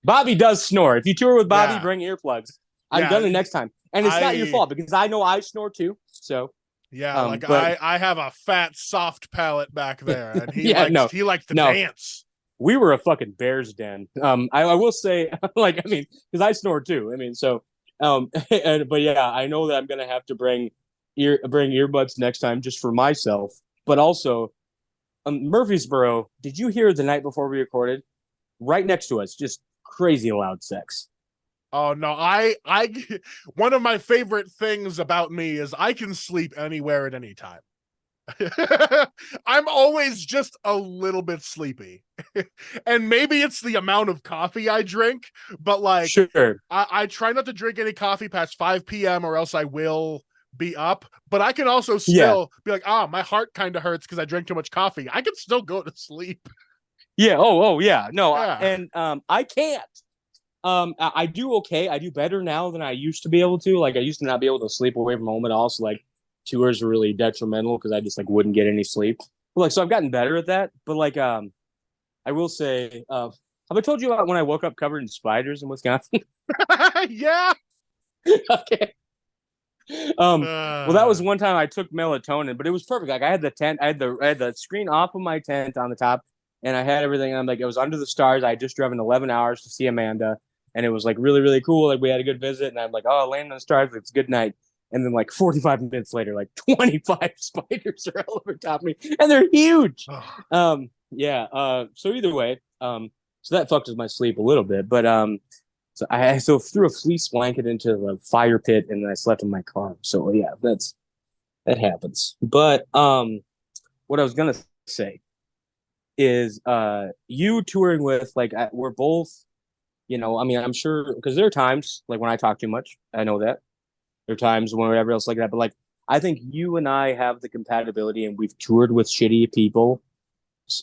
Bobby does snore. If you tour with Bobby, bring earplugs. I'm done it next time. And it's not your fault because I know I snore too. So yeah, I have a fat, soft palate back there, and he likes to dance. We were a fucking bear's den. I will say, like, I mean, because I snore too. I mean, so but yeah, I know that I'm gonna have to bring earbuds next time just for myself, but also Murfreesboro. Did you hear the night before we recorded? Right next to us, just crazy loud sex. Oh no, I one of my favorite things about me is I can sleep anywhere at any time. I'm always just a little bit sleepy. And maybe it's the amount of coffee I drink, but like sure. I try not to drink any coffee past 5 p.m. or else I will be up. But I can also still be like, my heart kind of hurts because I drank too much coffee. I can still go to sleep. Yeah. Oh, yeah. No, and I can't. I do okay. I do better now than I used to be able to. Like I used to not be able to sleep away from home at all. So like tours were really detrimental because I just like wouldn't get any sleep. But, like so I've gotten better at that. But like I will say, have I told you about when I woke up covered in spiders in Wisconsin? Yeah. Okay. Well, that was one time I took melatonin, but it was perfect. Like I had the tent, I had the screen off of my tent on the top, and I had everything. I'm like, it was under the stars. I had just driven 11 hours to see Amanda, and it was like really, really cool. Like we had a good visit, and I'm like, oh, landing on the stars, it's a good night. And then like 45 minutes later, like 25 spiders are all over top of me, and they're huge. Yeah. So either way, so that fucked with my sleep a little bit, but so I threw a fleece blanket into the fire pit, and then I slept in my car. So yeah, that happens. But what I was gonna say is you touring with like we're both, you know, I mean, I'm sure because there are times like when I talk too much. I know that there are times when whatever else like that, but like I think you and I have the compatibility, and we've toured with shitty people,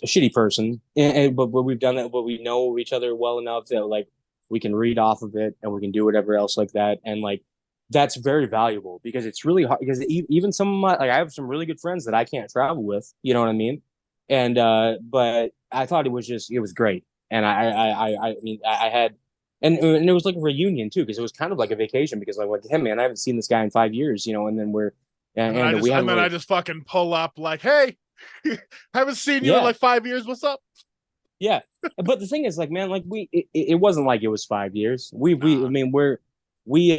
a shitty person, but we've done that, but we know each other well enough that like we can read off of it and we can do whatever else like that, and like that's very valuable because it's really hard because even some of my like I have some really good friends that I can't travel with, you know what I mean? And but I thought it was great, and I mean I had and it was like a reunion too because it was kind of like a vacation because like hey man, I haven't seen this guy in 5 years, you know, and then we're and I just fucking pull up like, hey, haven't seen you in like 5 years. What's up? Yeah, but the thing is, like, man, like it wasn't like it was 5 years. I mean, we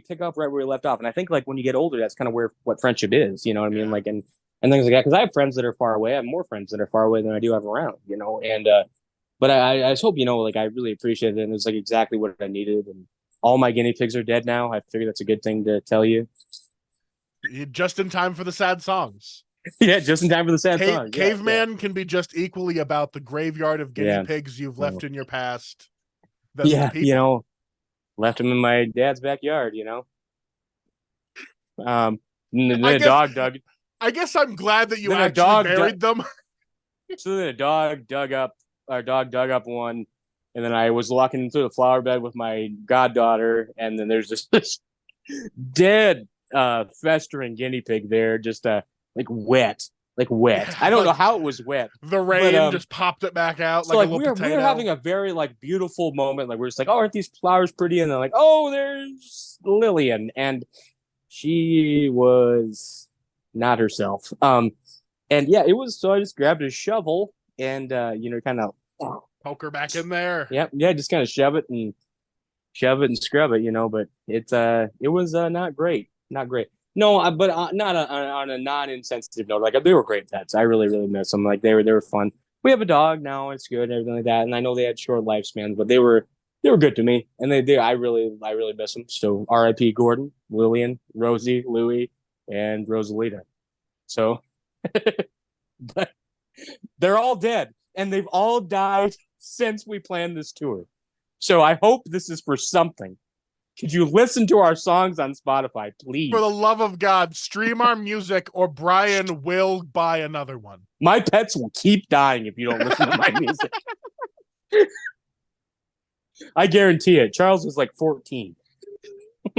pick up right where we left off, and I think like when you get older, that's kind of what friendship is. You know what I mean? Like, and things like that. Because I have friends that are far away. I have more friends that are far away than I do have around. You know, and but I just hope you know, like, I really appreciate it, and it's like exactly what I needed. And all my guinea pigs are dead now. I figure that's a good thing to tell you. Just in time for the sad songs. Yeah, just in time for the sad song. Caveman can be just equally about the graveyard of guinea pigs you've left in your past. You know, left them in my dad's backyard. You know, dog dug. I guess I'm glad that you actually buried them. So then our dog dug up one, and then I was walking into the flower bed with my goddaughter, and then there's this dead festering guinea pig there, just like wet. I don't know how it was wet. The rain just popped it back out so like a little potato. We were having a very like beautiful moment. Like we're just like, oh, aren't these flowers pretty? And they're like, oh, there's Lillian, and she was not herself. And yeah, it was. So I just grabbed a shovel and kind of poke her back in there. Yeah, just kind of shove it and scrub it, you know. But it was not great. No, but not on a non-insensitive note. Like they were great pets. I really, really miss them. Like they were fun. We have a dog now. It's good, everything like that. And I know they had short lifespans, but they were good to me. And I really miss them. So R.I.P. Gordon, Lillian, Rosie, Louie, and Rosalita. So, but they're all dead. and they've all died since we planned this tour. So I hope this is for something. Could you listen to our songs on Spotify, please? For the love of God, stream our music or Brian will buy another one. My pets will keep dying if you don't listen to my music. I guarantee it. Charles is like 14.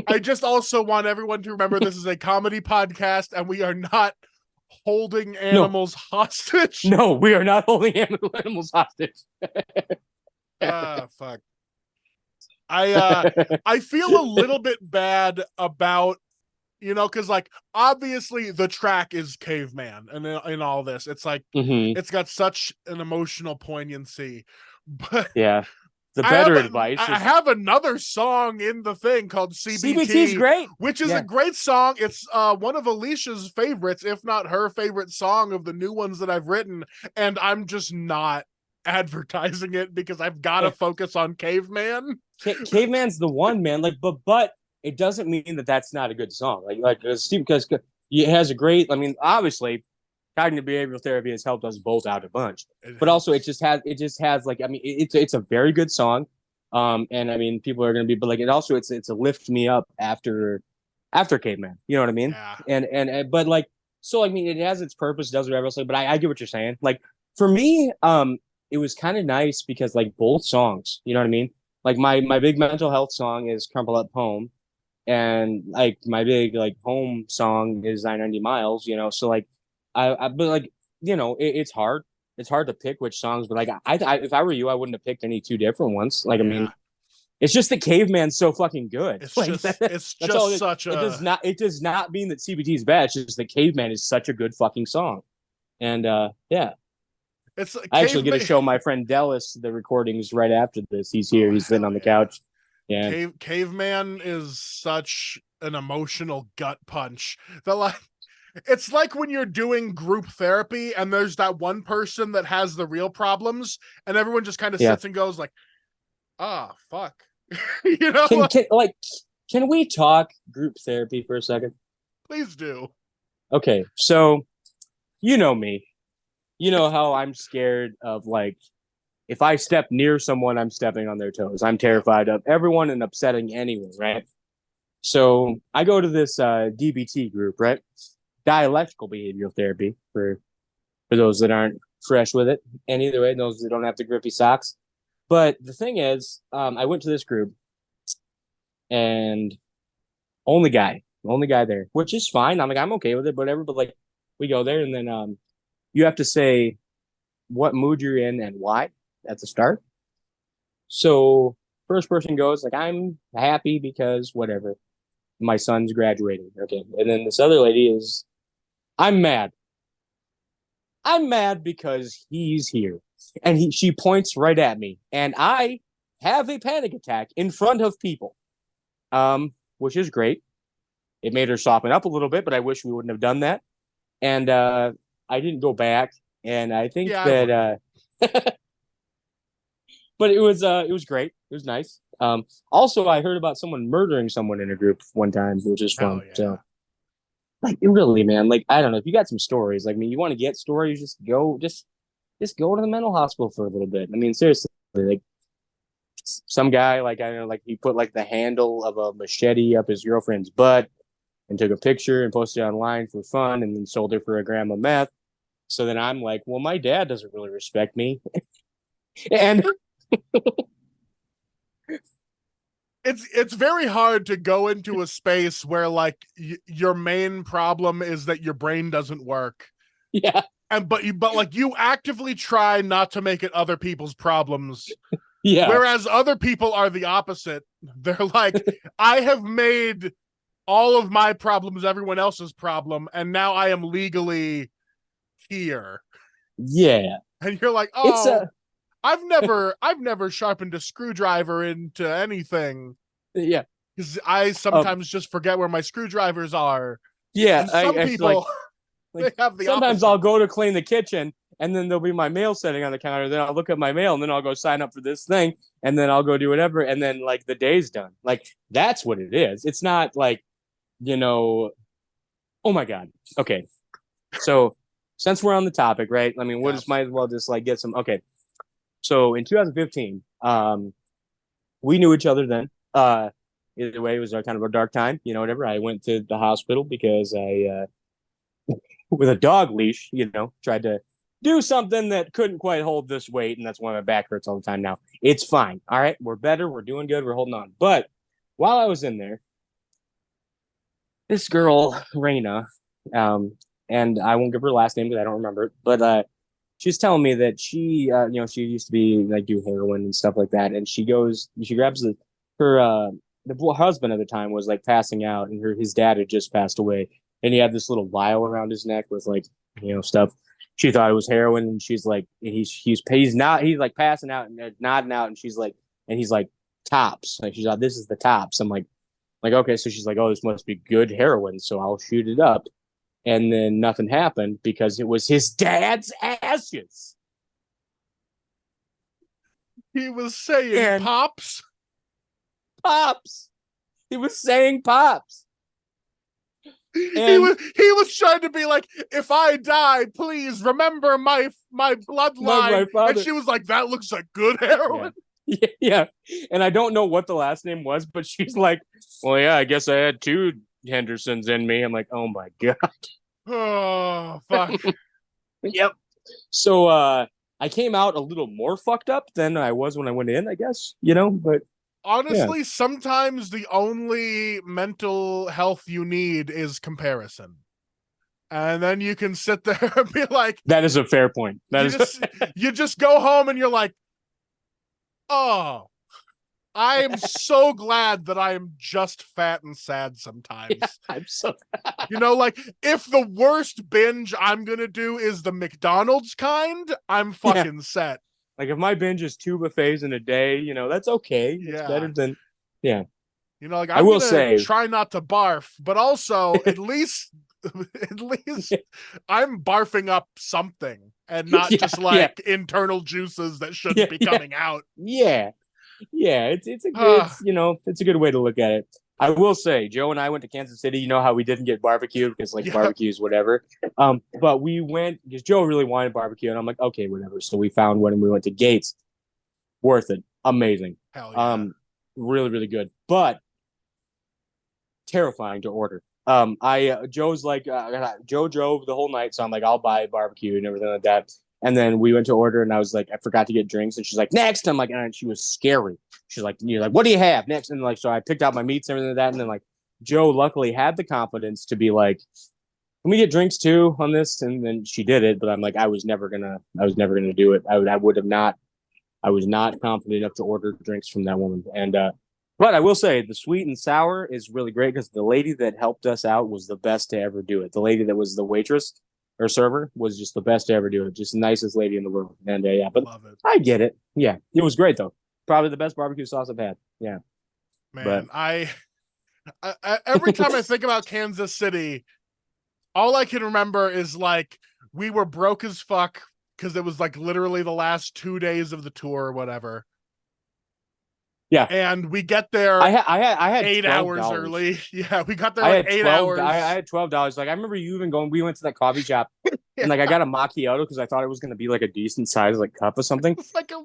I just also want everyone to remember this is a comedy podcast and we are not holding animals hostage. No, we are not holding animals hostage. Fuck. I feel a little bit bad about, because like obviously the track is Caveman, and in all this, it's like it's got such an emotional poignancy. But yeah, the better advice. I have another song in the thing called CBT. CBT's great, which is a great song. It's one of Alicia's favorites, if not her favorite song of the new ones that I've written, and I'm just not advertising it because I've got to focus on Caveman. Caveman's the one, man. Like, but it doesn't mean that that's not a good song. Because it has a great. I mean, obviously, cognitive behavioral therapy has helped us both out a bunch. But also, it just has like, I mean, it's a very good song. And I mean, people are gonna be, but like, it's a lift me up after Caveman. You know what I mean? Yeah. And but like, so I mean, it has its purpose, does whatever else. But I get what you're saying. Like for me, it was kind of nice because like both songs, you know what I mean? Like my big mental health song is Crumple Up Home, and like my big like home song is 990 Miles, so like but like it's hard to pick which songs, but like I if I were you, I wouldn't have picked any two different ones. Like I mean, it's just the Caveman's so fucking good. It's like, it's just such a it does not mean that CBT is bad. It's just the Caveman is such a good fucking song. And yeah. I actually get to show my friend Dallas the recordings right after this. He's here. He's sitting on the couch. Yeah. Caveman is such an emotional gut punch that like it's like when you're doing group therapy and there's that one person that has the real problems and everyone just kind of sits and goes like, fuck. Can we talk group therapy for a second? Please do. Okay. So you know me. You know how I'm scared of, like, if I step near someone, I'm stepping on their toes. I'm terrified of everyone and upsetting anyone, right? So I go to this DBT group, right? Dialectical behavioral therapy for those that aren't fresh with it. And either way, those that don't have the grippy socks. But the thing is, I went to this group and only guy there, which is fine. I'm okay with it, whatever. But like, we go there and then you have to say what mood you're in and why at the start. So first person goes like, I'm happy because whatever, my son's graduating. Okay. And then this other lady is, I'm mad because he's here. And she points right at me and I have a panic attack in front of people, which is great. It made her soften up a little bit, but I wish we wouldn't have done that. And I didn't go back, and I think that but it was great. It was nice. Also, I heard about someone murdering someone in a group one time, which is fun. So, like, really, man, like, I don't know if you got some stories. Like, I mean, you want to get stories, just go to the mental hospital for a little bit. I mean, seriously, like, some guy, like, I don't know, like, he put like the handle of a machete up his girlfriend's butt and took a picture and posted it online for fun, and then sold her for a gram of meth. So then I'm like, well, my dad doesn't really respect me. And it's very hard to go into a space where like your main problem is that your brain doesn't work. Yeah. But you actively try not to make it other people's problems. Yeah. Whereas other people are the opposite. They're like, I have made all of my problems everyone else's problem, and now I am legally here. Yeah. And you're like, I've never sharpened a screwdriver into anything. Yeah. Because I sometimes just forget where my screwdrivers are. Yeah. And some people they have the sometimes opposite. I'll go to clean the kitchen and then there'll be my mail sitting on the counter. Then I'll look at my mail and then I'll go sign up for this thing and then I'll go do whatever. And then like the day's done. Like that's what it is. It's not like, oh my God. Okay. So since we're on the topic, right? I mean, we'll just might as well just like get some. Okay, so in 2015, we knew each other then. Either way, it was kind of a dark time, whatever. I went to the hospital because I, with a dog leash, tried to do something that couldn't quite hold this weight, and that's why my back hurts all the time now. It's fine. All right, we're better. We're doing good. We're holding on. But while I was in there, this girl, Raina, and I won't give her last name because I don't remember it, but she's telling me that she, she used to be like do heroin and stuff like that, and she grabs the husband at the time was like passing out, and his dad had just passed away, and he had this little vial around his neck with like stuff. She thought it was heroin, and she's like, he's like passing out and nodding out, and he's like tops, like she's like, this is the tops. I'm like okay, so she's like, oh, this must be good heroin, so I'll shoot it up. And then nothing happened because it was his dad's ashes. He was saying pops. Pops. He was saying pops. He was trying to be like, if I die, please remember my bloodline. And she was like, that looks like good heroin. Yeah. And I don't know what the last name was, but she's like, well, yeah, I guess I had 2 Hendersons in me. I'm like, oh my God. Oh, fuck. Yep. So I came out a little more fucked up than I was when I went in, I guess, but honestly, sometimes the only mental health you need is comparison. And then you can sit there and be like, that is a fair point. You just go home and you're like, oh, I am so glad that I am just fat and sad sometimes. Yeah, I'm so like if the worst binge I'm gonna do is the McDonald's kind, I'm fucking set. Like if my binge is 2 buffets in a day, that's okay. It's better than like I will say, try not to barf, but also at least I'm barfing up something and not just like internal juices that shouldn't be coming out. Yeah, it's a good, it's a good way to look at it. I will say, Joe and I went to Kansas City. You know how we didn't get barbecue because barbecues, whatever. But we went because Joe really wanted barbecue, and I'm like, okay, whatever. So we found one, and we went to Gates. Worth it, amazing. Hell yeah. Really, really good, but terrifying to order. Joe's like, Joe drove the whole night, so I'm like, I'll buy barbecue and everything like that. And then we went to order, and I was like, I forgot to get drinks, and she's like, next. I'm like, and she was scary. She's like, what do you have next? And like, so I picked out my meats and everything like that, and then like, Joe luckily had the confidence to be like, let me get drinks too on this, and then she did it. But I'm like, I was never gonna do it. I was not confident enough to order drinks from that woman. And but I will say the sweet and sour is really great because the lady that helped us out was the best to ever do it. The lady that was the waitress or server was just the best to ever do it. Just the nicest lady in the world. And but I get it. Yeah, it was great though. Probably the best barbecue sauce I've had. Yeah, man. But I every time I think about Kansas City, all I can remember is like we were broke as fuck because it was like literally the last 2 days of the tour or whatever. Yeah, and we get there. I had 8 hours early. Yeah, we got there like 8 hours. I had $12. Like I remember you even going. We went to that coffee shop, and like I got a macchiato because I thought it was going to be like a decent size like cup or something.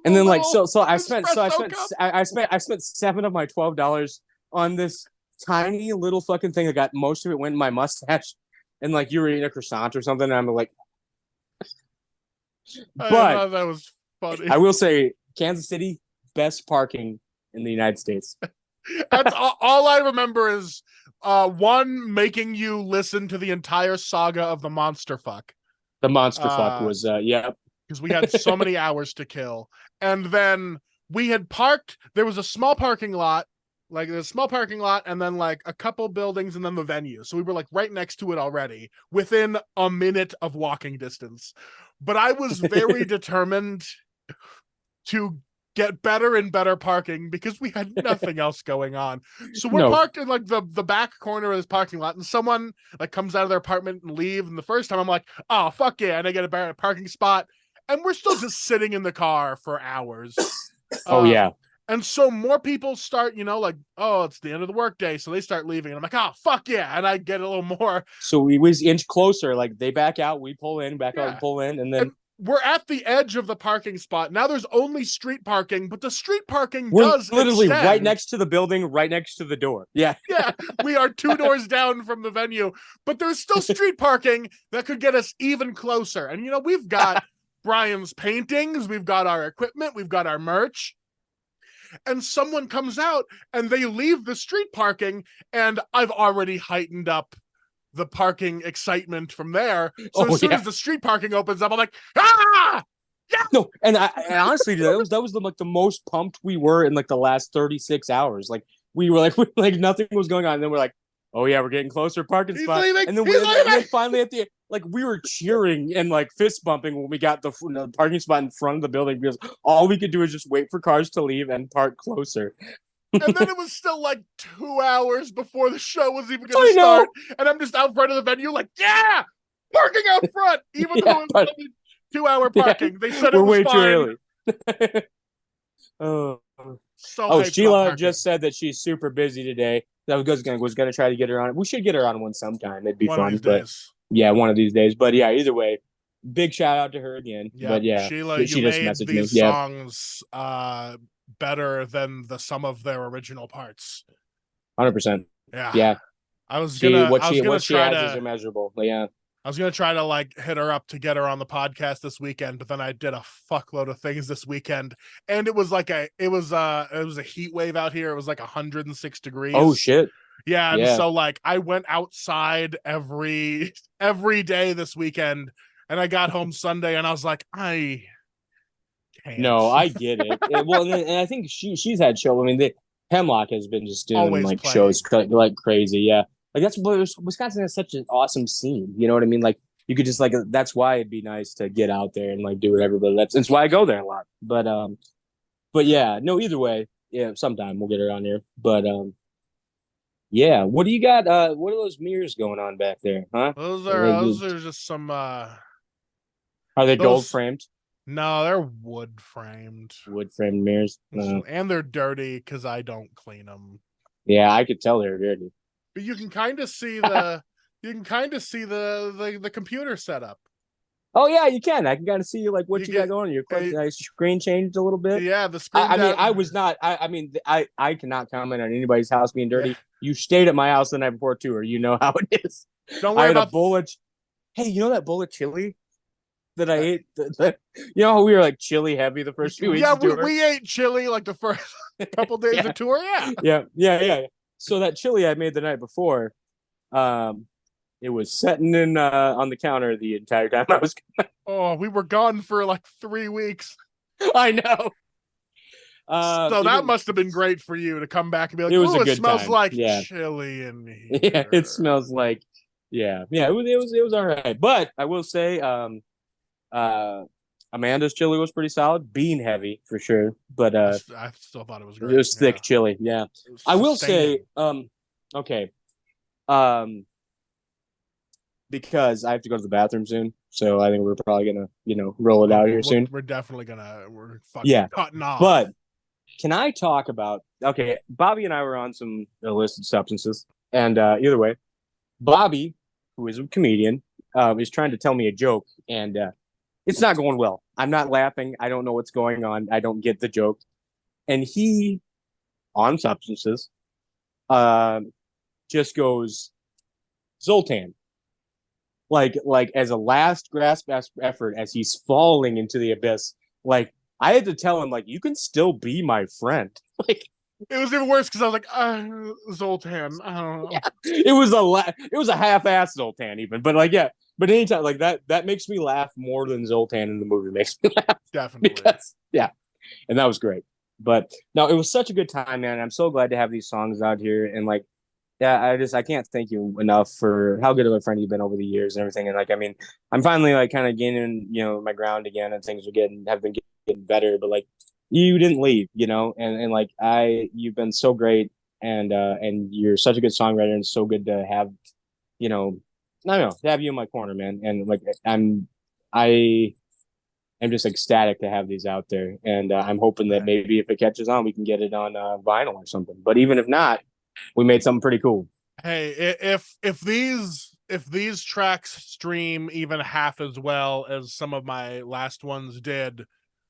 And then like so I spent 7 of my $12 on this tiny little fucking thing. I got most of it went in my mustache, and like you were eating a croissant or something. And I'm like, but that was funny. I will say, Kansas City, best parking in the United States. That's all I remember is one making you listen to the entire saga of the monster fuck. The monster fuck was because we had so many hours to kill, and then we had parked. There was a small parking lot, and then like a couple buildings, and then the venue. So we were like right next to it already, within a minute of walking distance. But I was very determined to get better and better parking because we had nothing else going on. So we're parked in like the back corner of this parking lot, and someone like comes out of their apartment and leave. And the first time I'm like, oh fuck yeah, and I get a better parking spot, and we're still just sitting in the car for hours. Oh yeah. And so more people start, like, oh, it's the end of the workday. So they start leaving. And I'm like, oh, fuck yeah. And I get a little more. So we was inch closer. Like they back out, we pull in, back out, Yeah. and pull in. And then And we're at the edge of the parking spot. Now there's only street parking, but the street parking we're does literally extend. right next to the building, right next to the door. Yeah. Yeah, we are 2 doors down from the venue, but there's still street parking that could get us even closer. And, we've got Brian's paintings, we've got our equipment, we've got our merch. And someone comes out and they leave the street parking, and I've already heightened up the parking excitement from there. So as soon as the street parking opens up, I'm like, ah! Yeah! No, and honestly, that was the most pumped we were in like the last 36 hours. Like we were like nothing was going on, and then we're like, oh yeah, we're getting closer parking spot. Leaving, and then finally at the like we were cheering and like fist bumping when we got the parking spot in front of the building, because all we could do is just wait for cars to leave and park closer. And then it was still like 2 hours before the show was even going to start. And I'm just out front of the venue like, yeah, parking out front, even though it was only 2-hour parking. Yeah, they said it was way fine. Too early. Sheila just said that she's super busy today. I was gonna try to get her on. We should get her on one sometime. It'd be fun. Yeah, one of these days. But yeah, either way, big shout out to her again. Yeah, but yeah, Sheila, she just messaged these me. Songs better than the sum of their original parts. 100%. Yeah. I was gonna what she try adds is immeasurable. But yeah. I was gonna try to like hit her up to get her on the podcast this weekend, but then I did a fuckload of things this weekend, and it was a heat wave out here. It was like 106 degrees. Oh shit. Yeah, and so like I went outside every day this weekend, and I got home Sunday, and I was like, I can't. No, I get it. Well, and I think she's had show. I mean, Hemlock has been just doing always like playing. Shows like crazy. Yeah. Like Wisconsin has such an awesome scene. You know what I mean? Like you could just that's why it'd be nice to get out there and like do whatever. But that's why I go there a lot. But yeah, no, either way, yeah, sometime we'll get her on here. But yeah, what do you got? What are those mirrors going on back there? Huh? Those are just some. Are they gold framed? No, they're wood framed. Wood framed mirrors, and they're dirty because I don't clean them. Yeah, I could tell they're dirty. But you can kind of see the the computer setup. Oh yeah, you can. I can kind of see like what you got going. Your screen changed a little bit. Yeah, the screen. I was not. I cannot comment on anybody's house being dirty. Yeah. You stayed at my house the night before too, or you know how it is. Don't worry about a bowl of. Hey, you know that bowl of chili that I ate? You know how we were like chili heavy the first few weeks. Yeah, we ate chili like the first couple days of tour. Yeah. So that chili I made the night before, it was sitting in on the counter the entire time I was gone. Oh, we were gone for like 3 weeks. I know. So that must have been great for you to come back and be like, it smells time. Like chili in here. Yeah, it smells like it was all right. But I will say Amanda's chili was pretty solid, bean heavy for sure, but I still thought it was great. It was thick chili, yeah. I will say, okay, because I have to go to the bathroom soon, so I think we're probably gonna roll it out here soon. We're definitely we're fucking cutting off. But can I talk about? Okay, Bobby and I were on some illicit substances, and either way, Bobby, who is a comedian, is trying to tell me a joke, and it's not going well. I'm not laughing. I don't know what's going on. I don't get the joke. And he, on substances, just goes Zoltan. Like as a last grasp effort as he's falling into the abyss. Like I had to tell him, like, you can still be my friend. Like it was even worse because I was like, Zoltan. I don't know. Yeah. It was a half-assed Zoltan even, but like But anytime like that makes me laugh more than Zoltan in the movie makes me laugh. Definitely. Because, and that was great. But no, it was such a good time, man. I'm so glad to have these songs out here. And like, I can't thank you enough for how good of a friend you've been over the years and everything. And like, I mean, I'm finally like kind of gaining, my ground again, and things have been getting better. But like, you didn't leave, and like you've been so great, and you're such a good songwriter, and it's so good to have, I don't know, to have you in my corner, man. And like, I'm just ecstatic to have these out there, and I'm hoping that maybe if it catches on, we can get it on vinyl or something. But even if not, we made something pretty cool. Hey, if these tracks stream even half as well as some of my last ones did,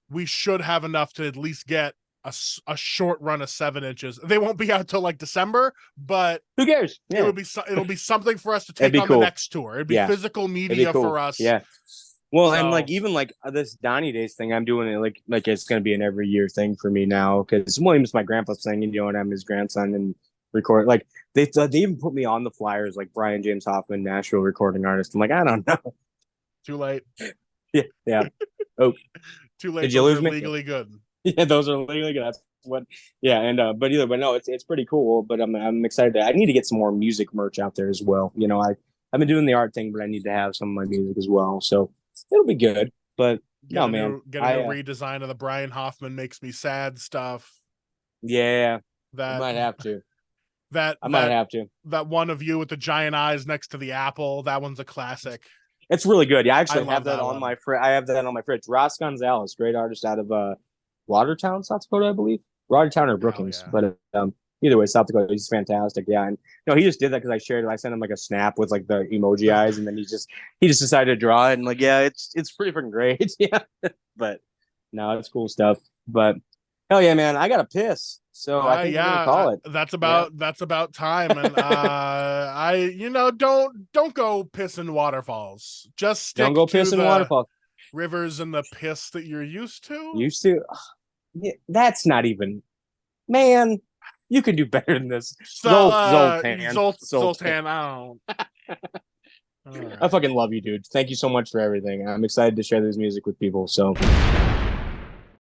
we should have enough to at least get a short run of 7 inches. They won't be out till like December, but who cares? Yeah. It'll be something for us to take on cool. the next tour. It'd be physical media cool. for us. Yeah. Well, and like even like this Donnie Days thing, I'm doing it like it's gonna be an every year thing for me now because William's my grandpa's thing, and I'm his grandson and record like they even put me on the flyers like Brian James Hoffman, Nashville recording artist. I'm like, I don't know. Too late. Yeah. Oh, too late. Did you lose me? Legally good. Yeah, those are legally good. That's what. Yeah, and but no, it's pretty cool. But I'm excited. I need to get some more music merch out there as well. I've been doing the art thing, but I need to have some of my music as well. So it'll be good. But Get a new redesign of the Brian Hoffman makes me sad stuff. Yeah, I might have to. I might have to. That one of you with the giant eyes next to the apple. That one's a classic. It's really good. Yeah, I actually have that on my fridge. I have that on my fridge. Ross Gonzalez, great artist out of Watertown, South Dakota, I believe. Watertown or Brookings, but either way, South Dakota. He's fantastic. Yeah, and he just did that because I shared it. I sent him like a snap with like the emoji eyes, and then he just decided to draw it. And like, yeah, it's pretty freaking great. Yeah, but no, it's cool stuff. But hell yeah, man, I gotta piss. So I think we're gonna call it. That's about time. And don't go piss in waterfalls. Just stick don't go piss in waterfalls. Rivers and the piss that you're used to. Yeah, that's not even, man. You can do better than this. Zoltan. I don't. Right. I fucking love you, dude. Thank you so much for everything. I'm excited to share this music with people. So.